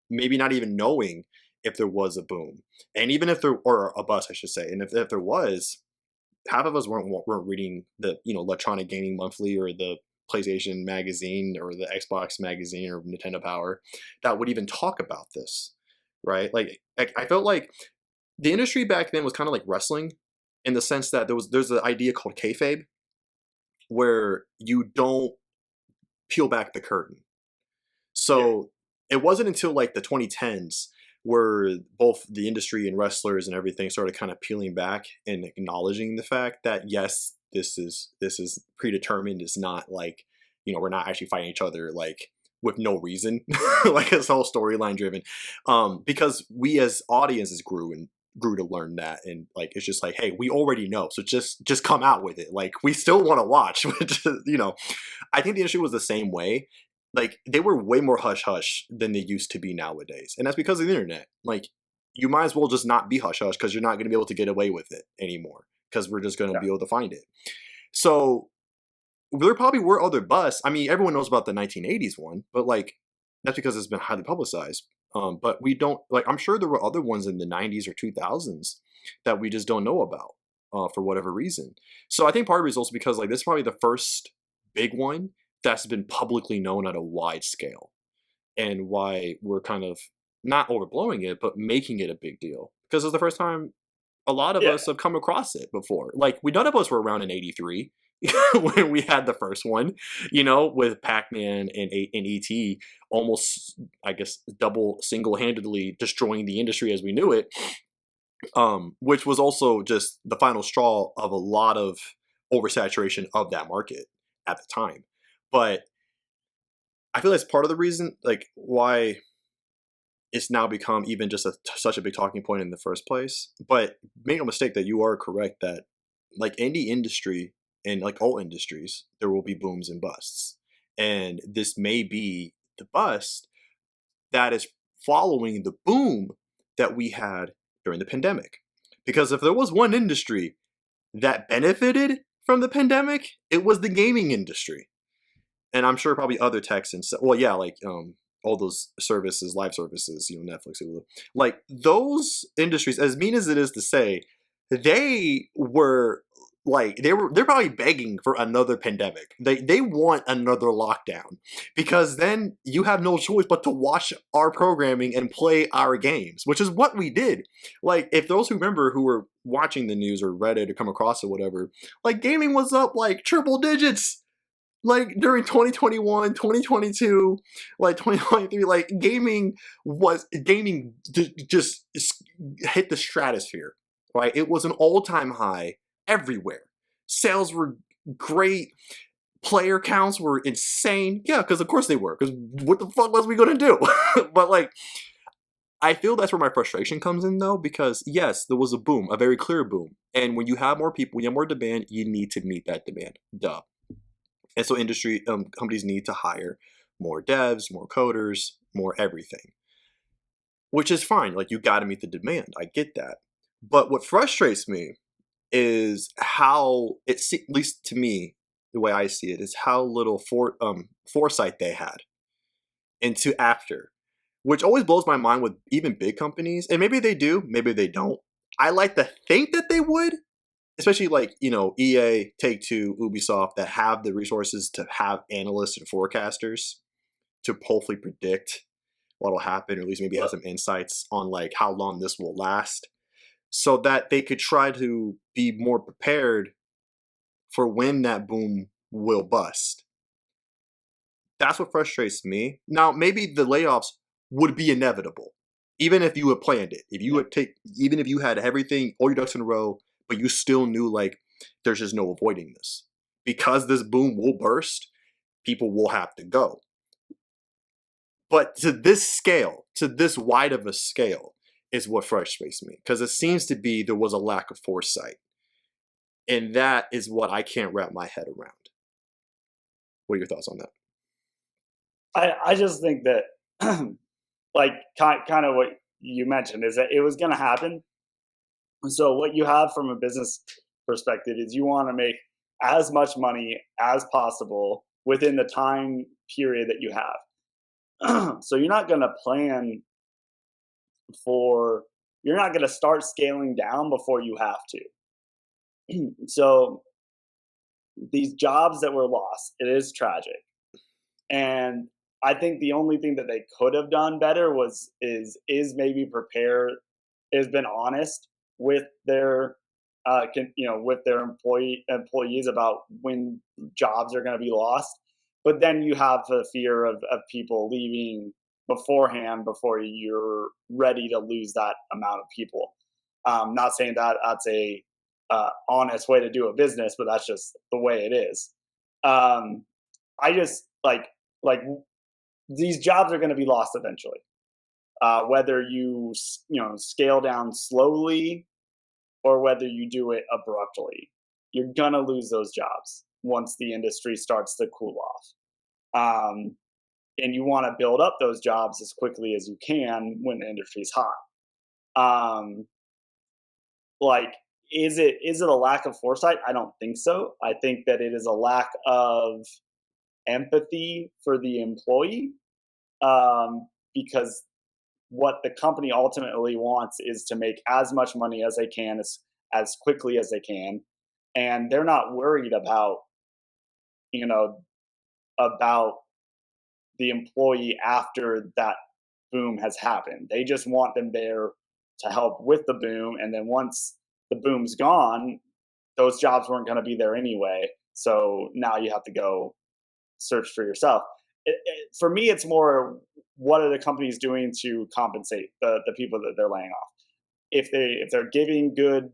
maybe not even knowing if there was a boom. And even if there, or a bust, I should say. And if there was, half of us weren't reading the, Electronic Gaming Monthly or the PlayStation magazine or the Xbox magazine or Nintendo Power that would even talk about this, right? Like, I felt like the industry back then was kind of like wrestling in the sense that there's an idea called kayfabe where you don't peel back the curtain. So it wasn't until like the 2010s where both the industry and wrestlers and everything started kind of peeling back and acknowledging the fact that yes, this is predetermined. It's not like, we're not actually fighting each other like with no reason, like it's all storyline driven. Because we as audiences grew to learn that, and like it's just like, hey, we already know, so just come out with it. Like, we still want to watch, which I think the industry was the same way. Like, they were way more hush hush than they used to be nowadays, and that's because of the internet. Like, you might as well just not be hush hush because you're not going to be able to get away with it anymore because we're just going to be able to find it. So there probably were other busts. I mean, everyone knows about the 1980s one, but like that's because it's been highly publicized. But we don't, like, I'm sure there were other ones in the 90s or 2000s that we just don't know about for whatever reason. So I think part of it is also because like this is probably the first big one that's been publicly known at a wide scale, and why we're kind of not overblowing it, but making it a big deal because it's the first time a lot of Yeah, us have come across it before. Like, none of us were around in '83 when we had the first one, with Pac-Man and ET almost, I guess, double single-handedly destroying the industry as we knew it, which was also just the final straw of a lot of oversaturation of that market at the time. But I feel that's part of the reason, like, why it's now become even just such a big talking point in the first place. But make no mistake that you are correct that, like, indie industry and like all industries, there will be booms and busts. And this may be the bust that is following the boom that we had during the pandemic. Because if there was one industry that benefited from the pandemic, it was the gaming industry. And I'm sure probably other techs and well, yeah, like all those services, live services, Netflix, Hulu, like those industries, as mean as it is to say, they were like they're probably begging for another pandemic. They want another lockdown because then you have no choice but to watch our programming and play our games, which is what we did. Like if those who remember who were watching the news or read it or come across it, whatever, like gaming was up like triple digits. Like during 2021, 2022, like 2023, like gaming just hit the stratosphere, right? It was an all-time high everywhere. Sales were great. Player counts were insane. Yeah, because of course they were. Because what the fuck was we gonna do? But like, I feel that's where my frustration comes in though, because yes, there was a boom, a very clear boom. And when you have more people, when you have more demand, you need to meet that demand. Duh. And so industry companies need to hire more devs, more coders, more everything, which is fine. Like you got to meet the demand. I get that. But what frustrates me is how it's, at least to me, the way I see it, is how little foresight they had into after, which always blows my mind with even big companies. And maybe they do, maybe they don't. I like to think that they would, especially like, you know, EA, Take-Two, Ubisoft, that have the resources to have analysts and forecasters to hopefully predict what will happen, or at least maybe have some insights on like how long this will last, so that they could try to be more prepared for when that boom will bust. That's what frustrates me. Now, maybe the layoffs would be inevitable, even if you had planned it. If you would even if you had everything, all your ducks in a row, but you still knew like there's just no avoiding this. Because this boom will burst, people will have to go. But to this scale, to this wide of a scale, is what frustrates me. Because it seems to be there was a lack of foresight. And that is what I can't wrap my head around. What are your thoughts on that? I just think that like kind of what you mentioned is that it was going to happen. So what you have from a business perspective is you want to make as much money as possible within the time period that you have. So you're not going to plan for, you're not going to start scaling down before you have to. So these jobs that were lost, it is tragic. And I think the only thing that they could have done better is maybe prepare, is been honest with their with their employees about when jobs are going to be lost. But then you have the fear of people leaving beforehand before you're ready to lose that amount of people. Not saying that that's a honest way to do a business, but that's just the way it is. I just like these jobs are going to be lost eventually. Whether you scale down slowly or whether you do it abruptly, you're going to lose those jobs once the industry starts to cool off. And you want to build up those jobs as quickly as you can when the industry's hot. Like, is it a lack of foresight? I don't think so. I think that it is a lack of empathy for the employee, because what the company ultimately wants is to make as much money as they can as quickly as they can, and they're not worried about about the employee after that boom has happened. They just want them there to help with the boom, and then once the boom's gone, those jobs weren't going to be there anyway, so now you have to go search for yourself. For me, it's more, what are the companies doing to compensate the people that they're laying off? If they're giving good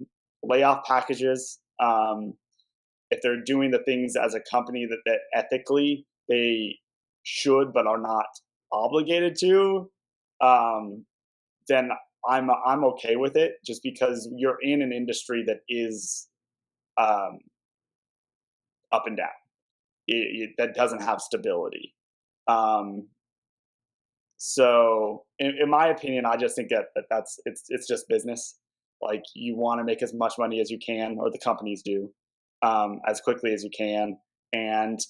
layoff packages, if they're doing the things as a company that ethically they should but are not obligated to, then I'm okay with it. Just because you're in an industry that is up and down, that doesn't have stability. So in my opinion, I just think that's it's just business. Like, you want to make as much money as you can, or the companies do, as quickly as you can, and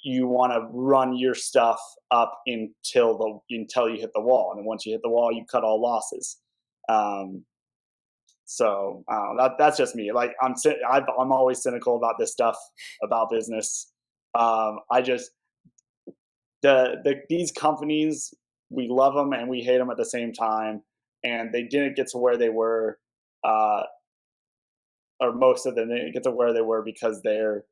you want to run your stuff up until you hit the wall, and then once you hit the wall, you cut all losses. So that's just me. Like I'm always cynical about this stuff about business. I just these companies, we love them and we hate them at the same time, and they didn't get to where they were, uh, or most of them didn't get to where they were because they're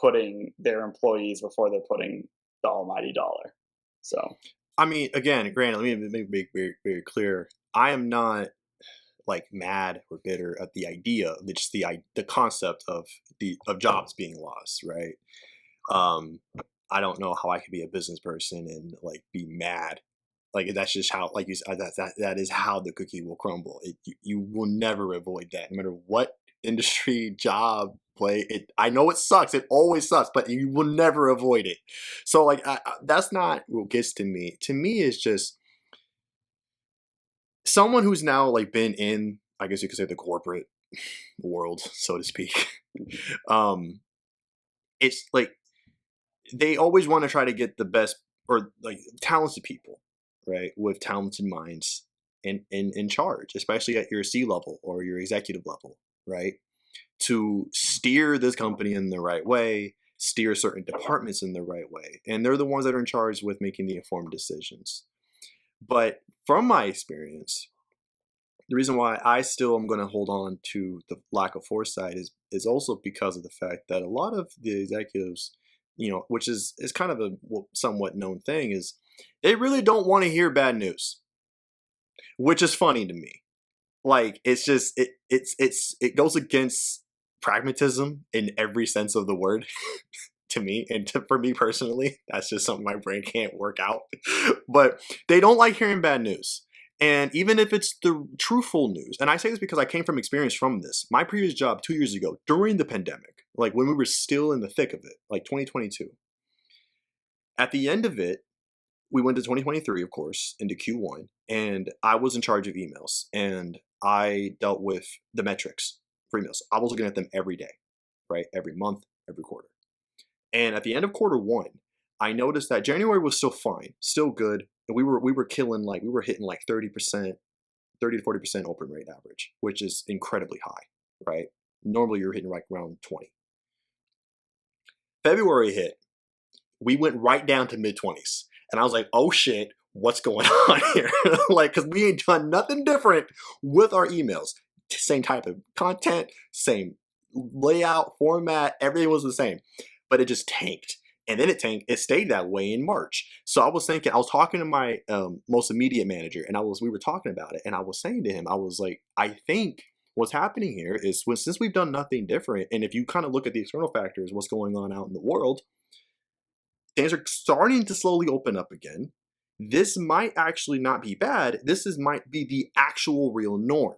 putting their employees before they're putting the almighty dollar. So I mean, again, granted, let me make very, very clear. I am not like mad or bitter at the idea, just the concept of jobs being lost, right? Um, I don't know how I could be a business person and like be mad. Like that's just how, like you said, that is how the cookie will crumble. You will never avoid that, no matter what industry, job, play. I know it sucks. It always sucks, but you will never avoid it. So like that's not what gets to me. To me, it's just someone who's now like been in, I guess you could say, the corporate world, so to speak. um, it's like they always want to try to get the best or like talented people, right, with talented minds in charge, especially at your C level or your executive level, right, to steer this company in the right way, steer certain departments in the right way, and they're the ones that are in charge with making the informed decisions. But from my experience, the reason why I still am going to hold on to the lack of foresight is also because of the fact that a lot of the executives, which is kind of a somewhat known thing, is they really don't want to hear bad news, which is funny to me. Like it's just it goes against pragmatism in every sense of the word. To me and for me personally, that's just something my brain can't work out. But they don't like hearing bad news. And even if it's the truthful news, and I say this because I came from experience from this. My previous job 2 years ago, during the pandemic, like when we were still in the thick of it, like 2022, at the end of it, we went to 2023, of course, into Q1, and I was in charge of emails, and I dealt with the metrics for emails. I was looking at them every day, right? Every month, every quarter. And at the end of quarter one, I noticed that January was still fine, still good. And we were killing, like we were hitting like 30%, 30 to 40% open rate average, which is incredibly high, right? Normally you're hitting like around 20. February hit, we went right down to mid 20s. And I was like, oh shit, what's going on here? Like, because we ain't done nothing different with our emails. Same type of content, same layout, format, everything was the same. But it just tanked. And then it tanked. It stayed that way in March. So I was thinking, I was talking to my most immediate manager, and we were talking about it, and I was saying to him, I was like, I think what's happening here is since we've done nothing different, and if you kind of look at the external factors, what's going on out in the world, things are starting to slowly open up again. This might actually not be bad. Might be the actual real norm.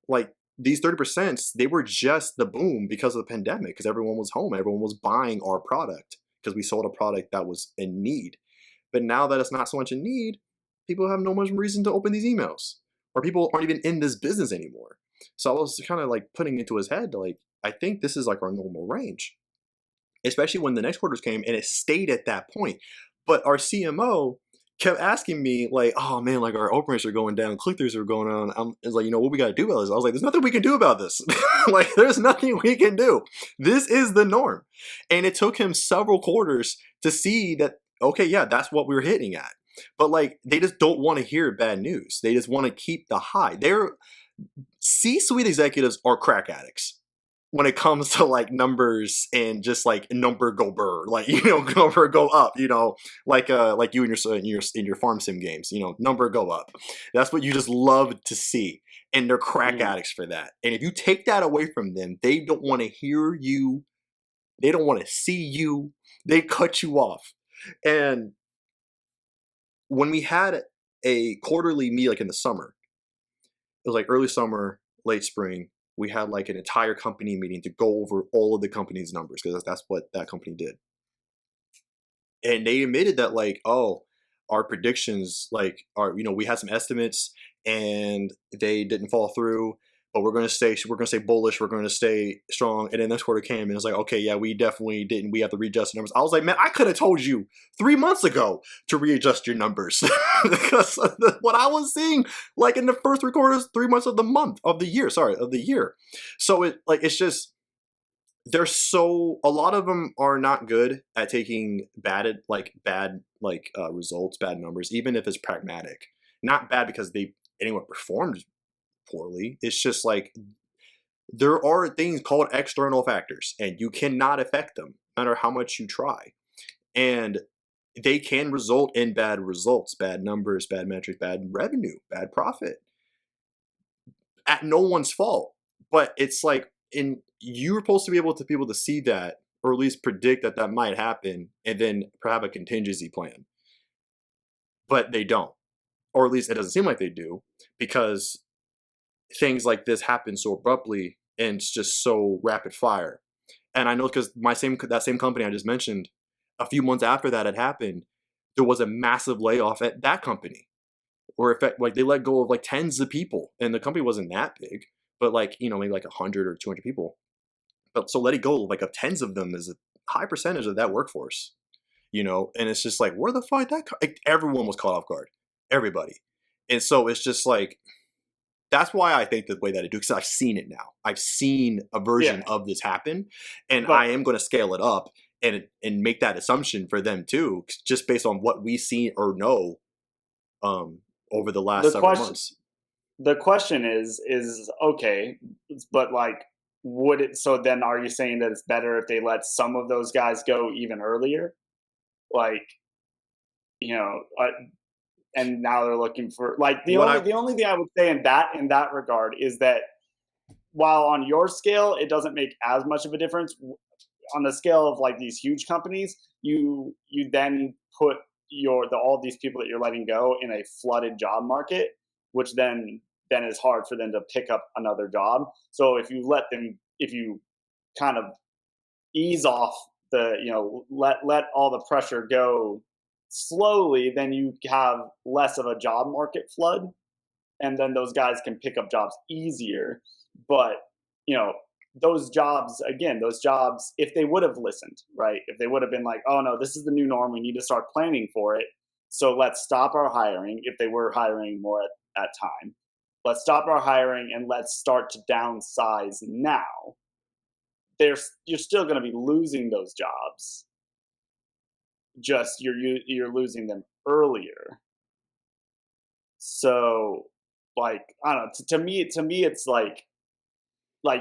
Like these 30%, they were just the boom because of the pandemic, because everyone was home, everyone was buying our product because we sold a product that was in need. But now that it's not so much in need, people have no much reason to open these emails, or people aren't even in this business anymore. So I was kind of like putting into his head, like, I think this is like our normal range, especially when the next quarters came and it stayed at that point. But our CMO kept asking me like, oh man, like our open rates are going down, click-throughs are going on. It's like, what we got to do about this? I was like, there's nothing we can do about this. Like, there's nothing we can do. This is the norm. And it took him several quarters to see that, okay, yeah, that's what we were hitting at. But like, they just don't want to hear bad news. They just want to keep the high. Their C-suite executives are crack addicts when it comes to like numbers and just like number go burr, like number go up, like you in your farm sim games, number go up. That's what you just love to see, and they're crack addicts for that. And if you take that away from them, they don't want to hear you, they don't want to see you, they cut you off. And when we had a quarterly meet, like in the summer, it was like early summer, late spring, we had like an entire company meeting to go over all of the company's numbers, because that's what that company did. And they admitted that like, oh, our predictions like are, we had some estimates and they didn't fall through, but we're gonna stay bullish, we're gonna stay strong. And then this quarter came and it's like, okay, yeah, we definitely didn't. We have to readjust the numbers. I was like, man, I could have told you 3 months ago to readjust your numbers because what I was seeing like in the first 3 quarters, 3 months of the year. So it's just a lot of them are not good at taking bad results, bad numbers, even if it's pragmatic. Not bad because anyone performed poorly. It's just like there are things called external factors, and you cannot affect them, no matter how much you try. And they can result in bad results, bad numbers, bad metrics, bad revenue, bad profit. At no one's fault. But it's like, you're supposed to be able to see that, or at least predict that might happen, and then have a contingency plan. But they don't, or at least it doesn't seem like they do, because things like this happen so abruptly and it's just so rapid fire. And I know because that same company I just mentioned, a few months after that had happened, there was a massive layoff at that company, where they let go of like tens of people, and the company wasn't that big, but maybe like 100 or 200 people. But so letting go of tens of them is a high percentage of that workforce, and it's just like, where the fuck everyone was caught off guard, everybody. And so it's just like, that's why I think the way that I do, because I've seen it now. I've seen a version of this happen, and I am going to scale it up and make that assumption for them too, just based on what we see or know over the last several months. The question is okay, but so then are you saying that it's better if they let some of those guys go even earlier? And now they're looking for the only thing I would say in that regard is that while on your scale it doesn't make as much of a difference, on the scale of these huge companies, you then put all these people that you're letting go in a flooded job market, which then is hard for them to pick up another job. So if you kind of ease off let all the pressure go slowly, then you have less of a job market flood, and then those guys can pick up jobs easier. But those jobs, if they would have listened, right, if they would have been like, oh no, this is the new norm, we need to start planning for it, so let's stop our hiring, if they were hiring more at that time, let's stop our hiring and let's start to downsize now, you're still going to be losing those jobs, just you're losing them earlier. So I don't know, to me it's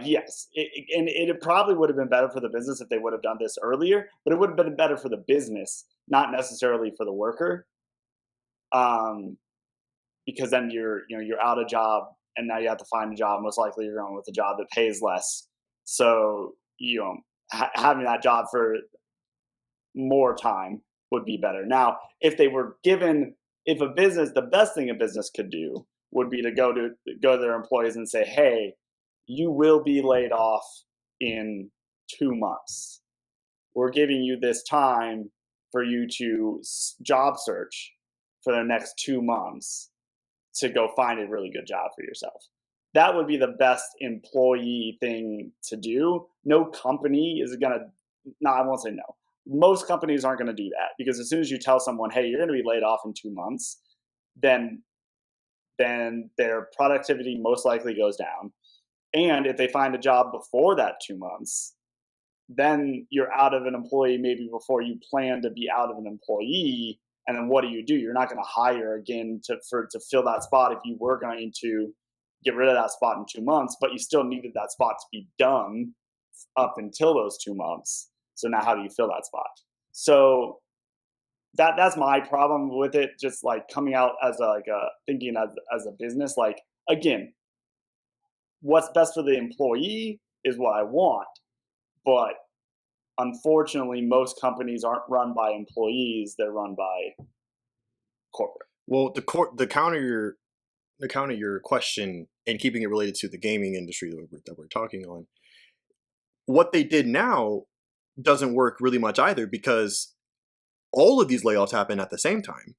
yes, it probably would have been better for the business if they would have done this earlier, but it would have been better for the business, not necessarily for the worker, because then you're out of job, and now you have to find a job. Most likely you're going with a job that pays less, so having that job for more time would be better. Now, if the best thing a business could do would be to go to their employees and say, hey, you will be laid off in 2 months. We're giving you this time for you to job search for the next 2 months to go find a really good job for yourself. That would be the best employee thing to do. No company is going to, I won't say no. Most companies aren't going to do that, because as soon as you tell someone, hey, you're going to be laid off in 2 months, then their productivity most likely goes down. And if they find a job before that 2 months, then you're out of an employee maybe before you plan to be out of an employee. And then what do? You're not going to hire again to fill that spot if you were going to get rid of that spot in 2 months, but you still needed that spot to be done up until those 2 months. So now how do you fill that spot? So that's my problem with it. Just coming out as thinking as a business, again, what's best for the employee is what I want, but unfortunately, most companies aren't run by employees; they're run by corporate. Well, the counter your question, and keeping it related to the gaming industry that we're talking on, what they did now doesn't work really much either, because all of these layoffs happen at the same time,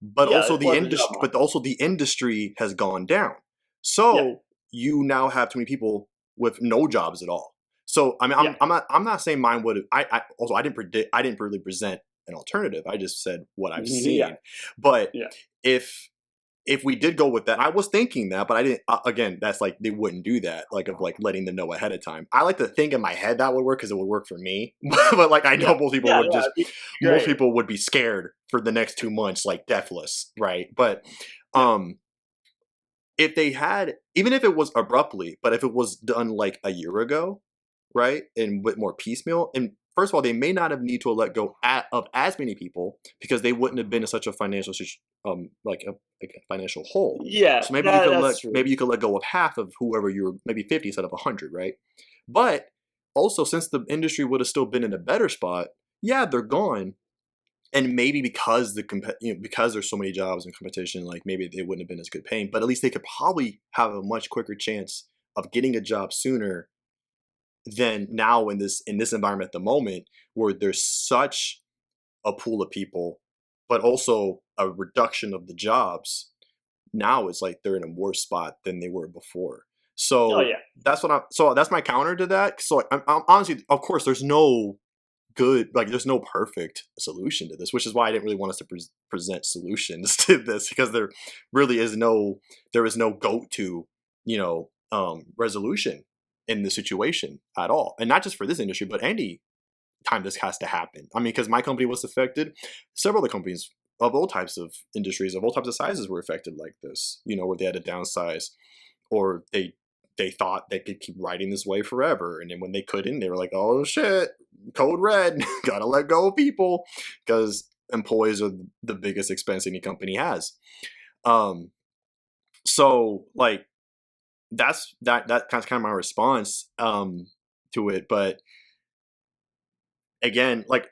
but also the industry has gone down. So you now have too many people with no jobs at all. So I mean, Yeah. I'm not saying mine would. I didn't really present an alternative. I just said what I've Yeah. seen. But Yeah. if we did go with that, I was thinking that, but I didn't. Again, that's like they wouldn't do that, like of like letting them know ahead of time. I like to think in my head that would work because it would work for me, but like I know Yeah. Yeah. Yeah. It'd be most great. people would be scared for the next 2 months, like deathless, right? But Yeah. um, if they had, even if it was abruptly, but if it was done like a year ago, right, and with more piecemeal, and first of all, they may not have need to let go of as many people because they wouldn't have been in such a financial like a financial hole. Yeah. So maybe you could That's true. let go of half of whoever you're, maybe 50 instead of 100, right? But also, since the industry would have still been in a better spot, yeah, they're gone, and maybe because because there's so many jobs and competition, like maybe they wouldn't have been as good paying, but at least they could probably have a much quicker chance of getting a job sooner than now in this environment at the moment, where there's such a pool of people, but also a reduction of the jobs. Now it's like they're in a worse spot than they were before. Oh So yeah. that's my counter to that. So I'm honestly, of course, there's no good, like there's no perfect solution to this, which is why I didn't really want us to present solutions to this, because really is there is no go-to resolution in the situation at all, and not just for this industry but any time this has to happen. I mean, because my company was affected, several other companies of all types of industries, of all types of sizes, were affected like this, where they had to downsize, or they thought they could keep riding this way forever, and then when they couldn't, they were like, oh shit, code red, gotta let go of people, because employees are the biggest expense any company has. So like that's kind of my response to it. But again, like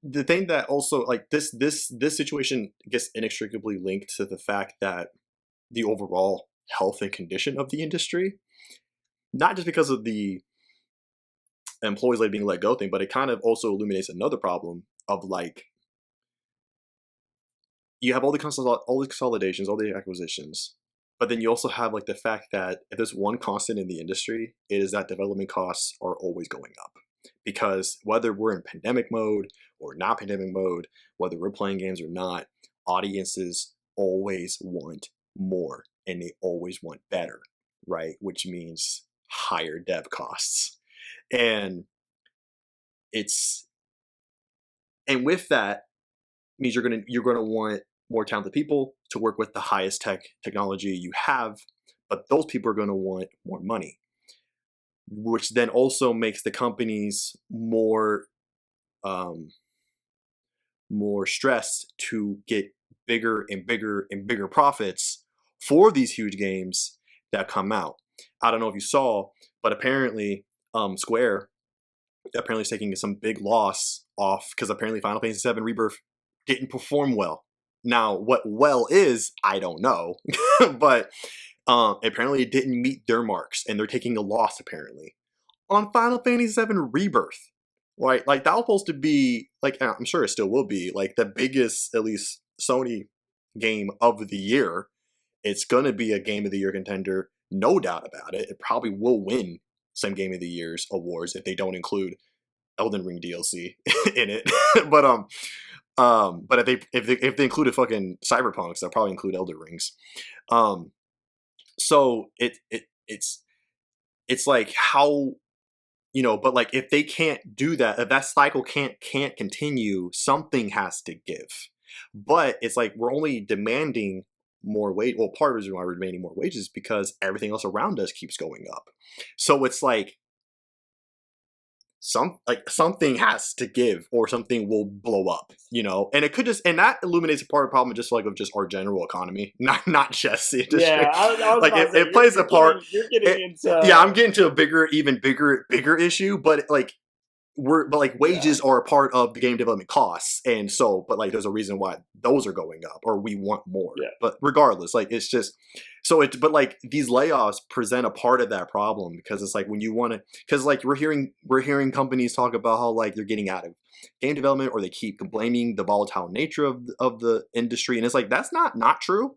the thing that also, like, this situation gets inextricably linked to the fact that the overall health and condition of the industry, not just because of the employees like being let go thing, but it kind of also illuminates another problem of like, you have all the consolidations, all the acquisitions, but then you also have like the fact that if there's one constant in the industry, it is that development costs are always going up. Because whether we're in pandemic mode or not pandemic mode, whether we're playing games or not, audiences always want more and they always want better, right? Which means higher dev costs. And it's and with that means you're gonna want more talented people to work with the highest technology you have, but those people are gonna want more money, which then also makes the companies um, more stressed to get bigger and bigger and bigger profits for these huge games that come out. I don't know if you saw, but apparently Square apparently is taking some big loss off because apparently Final Fantasy VII Rebirth didn't perform well. Now, what well is, I don't know, but apparently it didn't meet their marks, and they're taking a loss apparently on Final Fantasy VII Rebirth. Right, like that was supposed to be like, I'm sure it still will be like the biggest, at least Sony game of the year. It's gonna be a game of the year contender, no doubt about it. It probably will win some game of the year's awards if they don't include Elden Ring DLC in it. but but if they included fucking Cyberpunks, they'll probably include Elden Rings. So it's like how, but like if they can't do that, if that cycle can't continue, something has to give. But it's like we're only demanding more wage. Well, part of the reason why we're demanding more wages is because everything else around us keeps going up. So it's like something has to give or something will blow up, and it could just, and that illuminates a part of the problem just like of just our general economy, not just the industry. Yeah, I was Like about to say, it plays a part. you're getting Yeah, into I'm getting to a even bigger issue, but like yeah. wages are a part of the game development costs, and so, but like there's a reason why those are going up, or we want more. Yeah. But regardless, like it's just so it. But like these layoffs present a part of that problem, because it's like when you want to, because like we're hearing companies talk about how like they're getting out of game development, or they keep blaming the volatile nature of the industry, and it's like that's not true.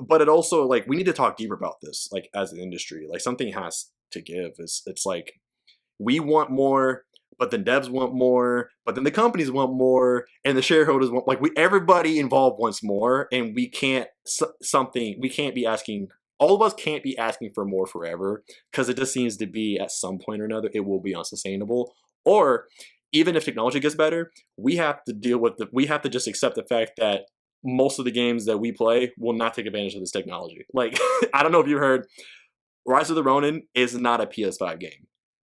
but it also like we need to talk deeper about this, like as an industry, like something has to give. It's like we want more, but then devs want more, but then the companies want more, and the shareholders want like we everybody involved wants more, and we can't something we can't be asking. All of us can't be asking for more forever because it just seems to be at some point or another it will be unsustainable. Or even if technology gets better, we have to deal with we have to just accept the fact that most of the games that we play will not take advantage of this technology. Like I don't know if you heard, Rise of the Ronin is not a PS5 game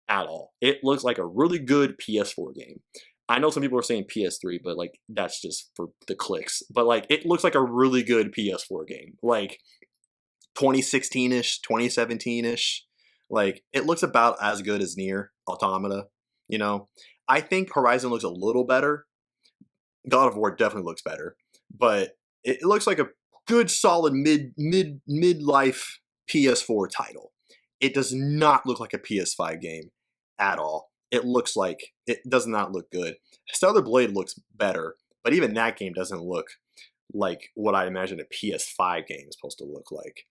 at all. It looks like a really good PS4 game. I know some people are saying PS3, but like that's just for the clicks. But like it looks like a really good PS4 game. Like 2016-ish, 2017-ish. Like it looks about as good as Nier Automata, you know. I think Horizon looks a little better. God of War definitely looks better, but it looks like a good solid midlife PS4 title. It does not look like a PS5 game at all. It looks like it does not look good. Stellar Blade looks better, but even that game doesn't look like what I imagine a PS5 game is supposed to look like.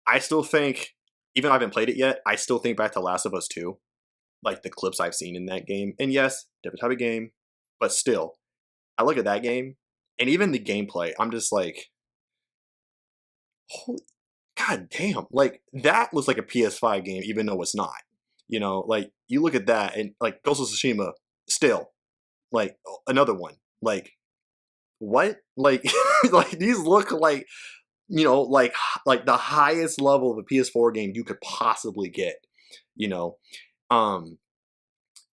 I still think, even though I haven't played it yet, I still think back to Last of Us 2, like the clips I've seen in that game. And yes, different type of game, but still, I look at that game and even the gameplay, I'm just like, holy god damn, like that looks like a PS5 game, even though it's not. You know, like you look at that and like Ghost of Tsushima, still like another one. Like what? Like like these look like like the highest level of a PS4 game you could possibly get. You know, um,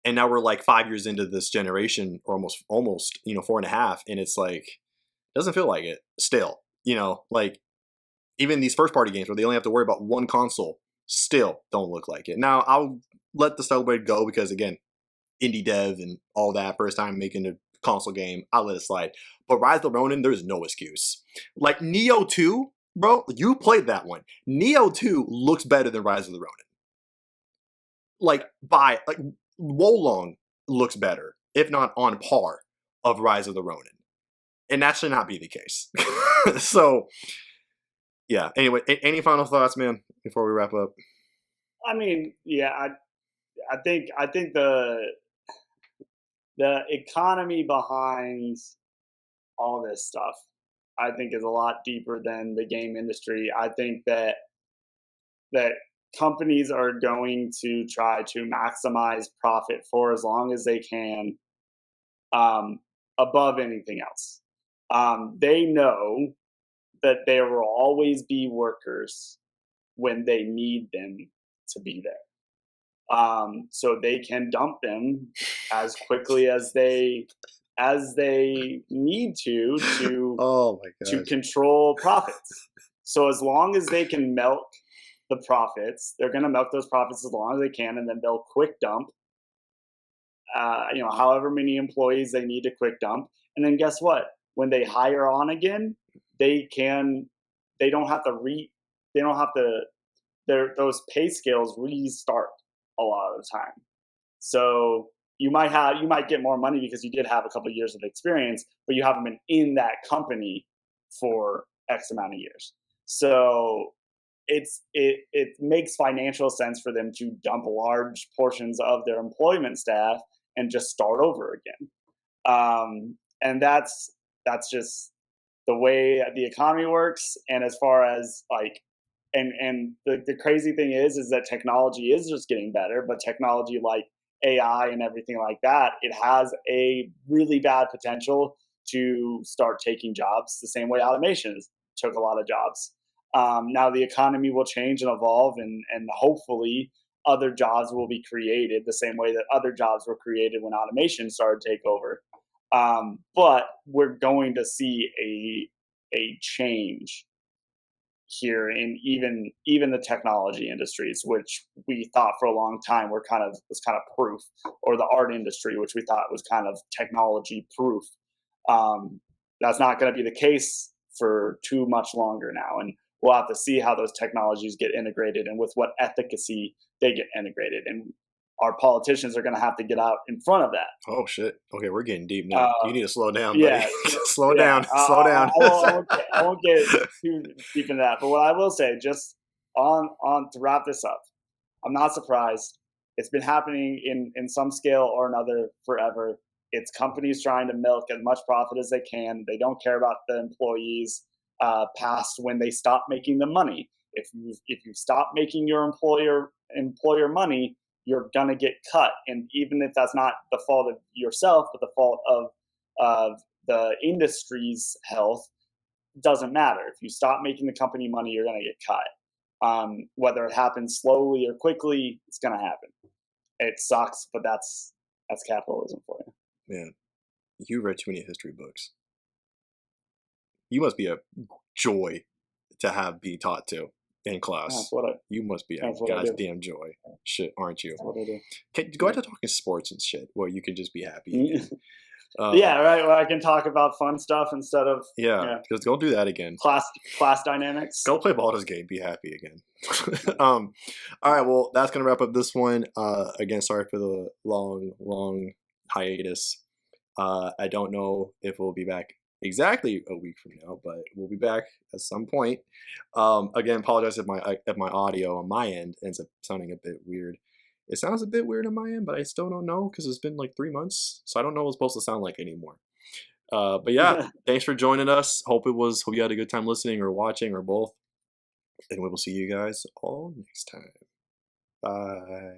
and now we're like 5 years into this generation, or almost 4.5, and it's like doesn't feel like it still. Like even these first party games where they only have to worry about one console still don't look like it. Now I'll let the Celebrate go because again, indie dev and all that, first time making a console game, I'll let it slide. But Rise of the Ronin, there's no excuse. Like Neo 2, bro, you played that one. Neo 2 looks better than Rise of the Ronin. Like Wolong looks better, if not on par, of Rise of the Ronin. And that should not be the case. So yeah. Anyway, any final thoughts, man, before we wrap up? I mean, yeah, I think the economy behind all this stuff, I think, is a lot deeper than the game industry. I think that companies are going to try to maximize profit for as long as they can, um, above anything else. They know that there will always be workers when they need them to be there. So they can dump them as quickly as they need to Oh my to gosh. control profits. So as long as they can milk the profits, they're going to milk those profits as long as they can, and then they'll quick dump. However many employees they need to quick dump, and then guess what? When they hire on again, they can. They don't have to They don't have to. Those pay scales restart a lot of the time. So you might get more money because you did have a couple of years of experience, but you haven't been in that company for X amount of years. So it makes financial sense for them to dump large portions of their employment staff and just start over again. And that's just the way the economy works. And as far as like, and the crazy thing is that technology is just getting better, but technology like AI and everything like that, it has a really bad potential to start taking jobs the same way automation took a lot of jobs. Now the economy will change and evolve, and hopefully other jobs will be created the same way that other jobs were created when automation started to take over. But we're going to see a change here in even the technology industries, which we thought for a long time was kind of proof, or the art industry, which we thought was kind of technology proof. That's not going to be the case for too much longer now, and we'll have to see how those technologies get integrated and with what efficacy they get integrated. And our politicians are going to have to get out in front of that. Oh shit. Okay, we're getting deep now. You need to slow down, buddy. Yeah, Slow yeah. down. Slow down. I won't get too deep into that. But what I will say, just on to wrap this up, I'm not surprised. It's been happening in some scale or another forever. It's companies trying to milk as much profit as they can. They don't care about the employees past when they stop making the money. If you stop making your employer money, you're gonna get cut. And even if that's not the fault of yourself, but the fault of the industry's health, doesn't matter. If you stop making the company money, you're gonna get cut. Whether it happens slowly or quickly, it's gonna happen. It sucks, but that's capitalism for you. Man, you read too many history books. You must be a joy to have be taught to in class. You must be a goddamn joy. Shit, aren't you? That's what I do. Go ahead to talking sports and shit, where you can just be happy. Yeah, right. Well, I can talk about fun stuff instead of because don't do that again. Class dynamics. Go play Baldur's Gate. Be happy again. All right. Well, that's gonna wrap up this one. Again, sorry for the long hiatus. I don't know if we'll be back exactly a week from now, but we'll be back at some point. Again, apologize if my audio on my end ends up sounding a bit weird. It sounds a bit weird on my end, but I still don't know because it's been like 3 months, so I don't know what it's supposed to sound like anymore. But yeah, thanks for joining us. Hope you had a good time listening or watching or both, and we will see you guys all next time. Bye.